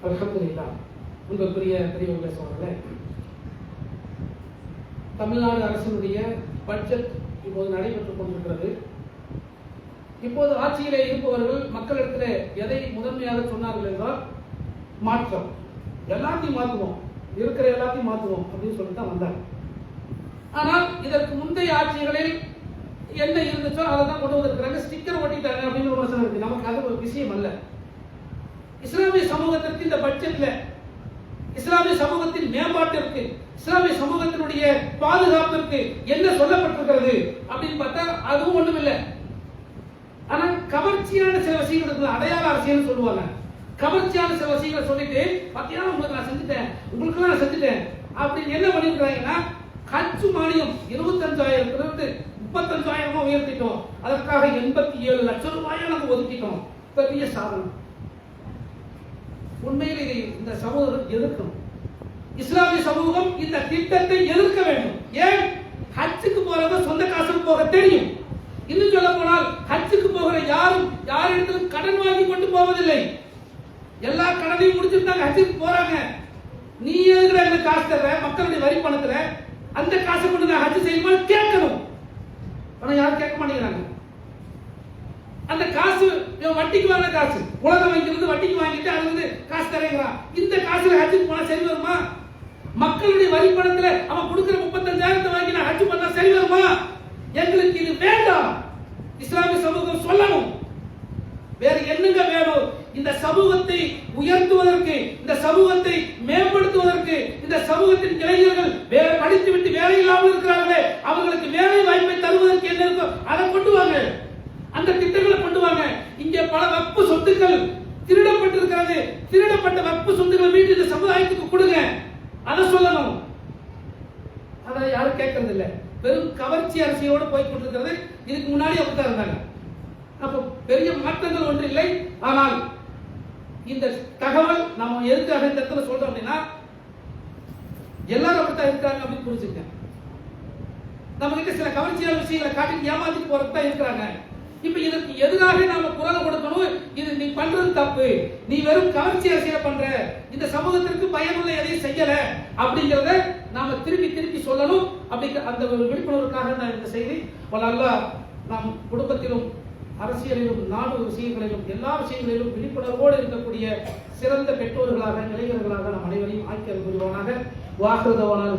அல்ஹம்துலில்லாஹ். உங்களுக்குரிய பெரியவர்களே சோழர்களே, தமிழ்நாடு அரசினுடைய பட்ஜெட் இப்போது நடைபெற்றுக் கொண்டிருக்கிறது. இப்போது ஆட்சியிலே இருப்பவர்கள் மக்களிடத்திலே எதை முதன்மையாக சொன்னார்கள் என்றால் மாற்றம், எல்லாத்தையும் மாற்றுவோம், இருக்கிற எல்லாத்தையும் மாற்றுவோம் அப்படின்னு சொல்லிட்டு தான் வந்தாங்க. ஆனால் இதற்கு முந்தைய ஆட்சிகளில் என்ன இருந்துச்சோ அதை தான் கொண்டு வந்திருக்கிறாங்க. ஸ்டிக்கர் ஒட்டிட்டாங்க அப்படின்னு ஒரு வசனம் இருக்கு. நமக்கு அது ஒரு விஷயம் அல்ல. இஸ்லாமிய சமூகத்திற்கு இந்த பட்ஜெட்ல இஸ்லாமிய சமூகத்தின் மேம்பாட்டிற்கு, இஸ்லாமிய சமூகத்தினுடைய பாதுகாப்பிற்கு என்ன சொல்லப்பட்டிருக்கிறது அப்படின்னு பார்த்தா அதுவும் ஒண்ணும் இல்லை. ஆனா கவர்ச்சியான சில விஷயங்கள் இருக்கு, அடையாள அரசியல் சொல்லுவாங்க. கவர்ச்சியான சில விஷயங்களை சொல்லிட்டு பாத்தீங்கன்னா உங்களுக்கு நான் செஞ்சுட்டேன், உங்களுக்கு நான் செஞ்சுட்டேன் அப்படின்னு என்ன பண்ணிருக்காங்கன்னா, ஹஜ் மானியம் 25,000 35,000 உயர்த்திட்டோம், அதற்காக 87 லட்சம் ரூபாயை நம்ம ஒதுக்கிட்டோம். பெரிய சாதனை. உண்மையில் இதை இந்த சமூகம் எதிர்க்கணும். இஸ்லாமிய சமூகம் இந்த திட்டத்தை எதிர்க்க வேண்டும். ஏன்? ஹஜ்ஜுக்கு போறவங்க சொந்த காசுக்கு போக தெரியும். இன்னும் சொல்ல போனால் ஹஜ்ஜுக்கு போகிற யாரும் யாரிடத்திலும் கடன் வாங்கி கொண்டு போவதில்லை. எல்லா கடனையும் முடிச்சுட்டாங்க, ஹஜ்ஜுக்கு போறாங்க. நீ எதுக்குற காசு தர, மக்களுடைய வரி பணத்துல அந்த காசை கொண்டு நான் ஹஜ் செய்யுமா கேட்கணும். ஆனா யாரும் கேட்க மாட்டேங்கிறாங்க. அந்த காசு வட்டிக்கு வாங்கின காசு, உலக வங்கியிலிருந்து வட்டிக்கு வாங்கிட்டு அது வந்து காசு தரேங்கிறான். இந்த காசுல ஹஜ்ஜுக்கு போனா சரி வருமா? மக்களுடைய வரி பணத்துல அவன் கொடுக்கிற 35,000 வாங்கி நான் ஹஜ் பண்ணா சரி வருமா? எங்களுக்கு இது வேண்டாம். இஸ்லாமிய சமூகம் சொல்லணும். வேற என்னங்க வேணும்? இந்த சமூகத்தை உயர்த்துவதற்கு, இந்த சமூகத்தை மேம்படுத்துவதற்கு, இந்த சமூகத்தின் இளைஞர்கள் வேற படித்து விட்டு வேலை இல்லாமல் இருக்கிறார்களே, அவர்களுக்கு வேலை வாய்ப்பை தருவதற்கு என்ன இருக்கோ அதை கொண்டு வாங்க. அந்த திட்டங்களை கொண்டு வாங்க. இங்கே பல வக்ஃப் சொத்துக்கள் திருடப்பட்டிருக்கிறது. திருடப்பட்ட வக்ஃப் சொத்துக்களை மீட்டு இந்த சமுதாயத்துக்கு கொடுங்க, அதை சொல்லணும். அதை யாரும் கேட்கறது இல்லை. வெறும் கவர்ச்சி அரசியலோடு போய் கொண்டிருக்கிறது. இதுக்கு முன்னாடி அப்படித்தான் இருந்தாங்க. அப்போ பெரிய மாற்றங்கள் ஒன்று இல்லை. ஆனால் இந்த தகவல் நம்ம எதுக்காக இந்த இடத்துல சொல்றோம் அப்படின்னா, எல்லாரும் அப்படித்தான் இருக்காங்க அப்படின்னு புரிஞ்சுக்க. நம்ம கிட்ட சில கவர்ச்சியான விஷயங்களை காட்டி ஏமாத்திட்டு போறதுக்கு தான் இருக்கிறாங்க. இப்ப இதற்கு எதிராக நாம குரல் கொடுக்கணும். இது நீ பண்றது தப்பு, நீ வெறும் கவர்ச்சி அரசியலை பண்ற, இந்த சமூகத்திற்கு பயனுள்ள எதையும் செய்யல அப்படிங்கறத நாம திருப்பி திருப்பி சொல்லணும். அப்படிங்கிற அந்த ஒரு விழிப்புணர்வுக்காக நான் இந்த செய்தி. அல்லாஹ் நாம் குடும்பத்திலும் அரசியலிலும் நாடு விஷயங்களிலும் எல்லா விஷயங்களிலும் விழிப்புணர்வோடு இருக்கக்கூடிய சிறந்த பெற்றோர்களாக, இளைஞர்களாக நம் அனைவரையும் ஆக்கிய புரிவானாக. வாக்குறுதவானாக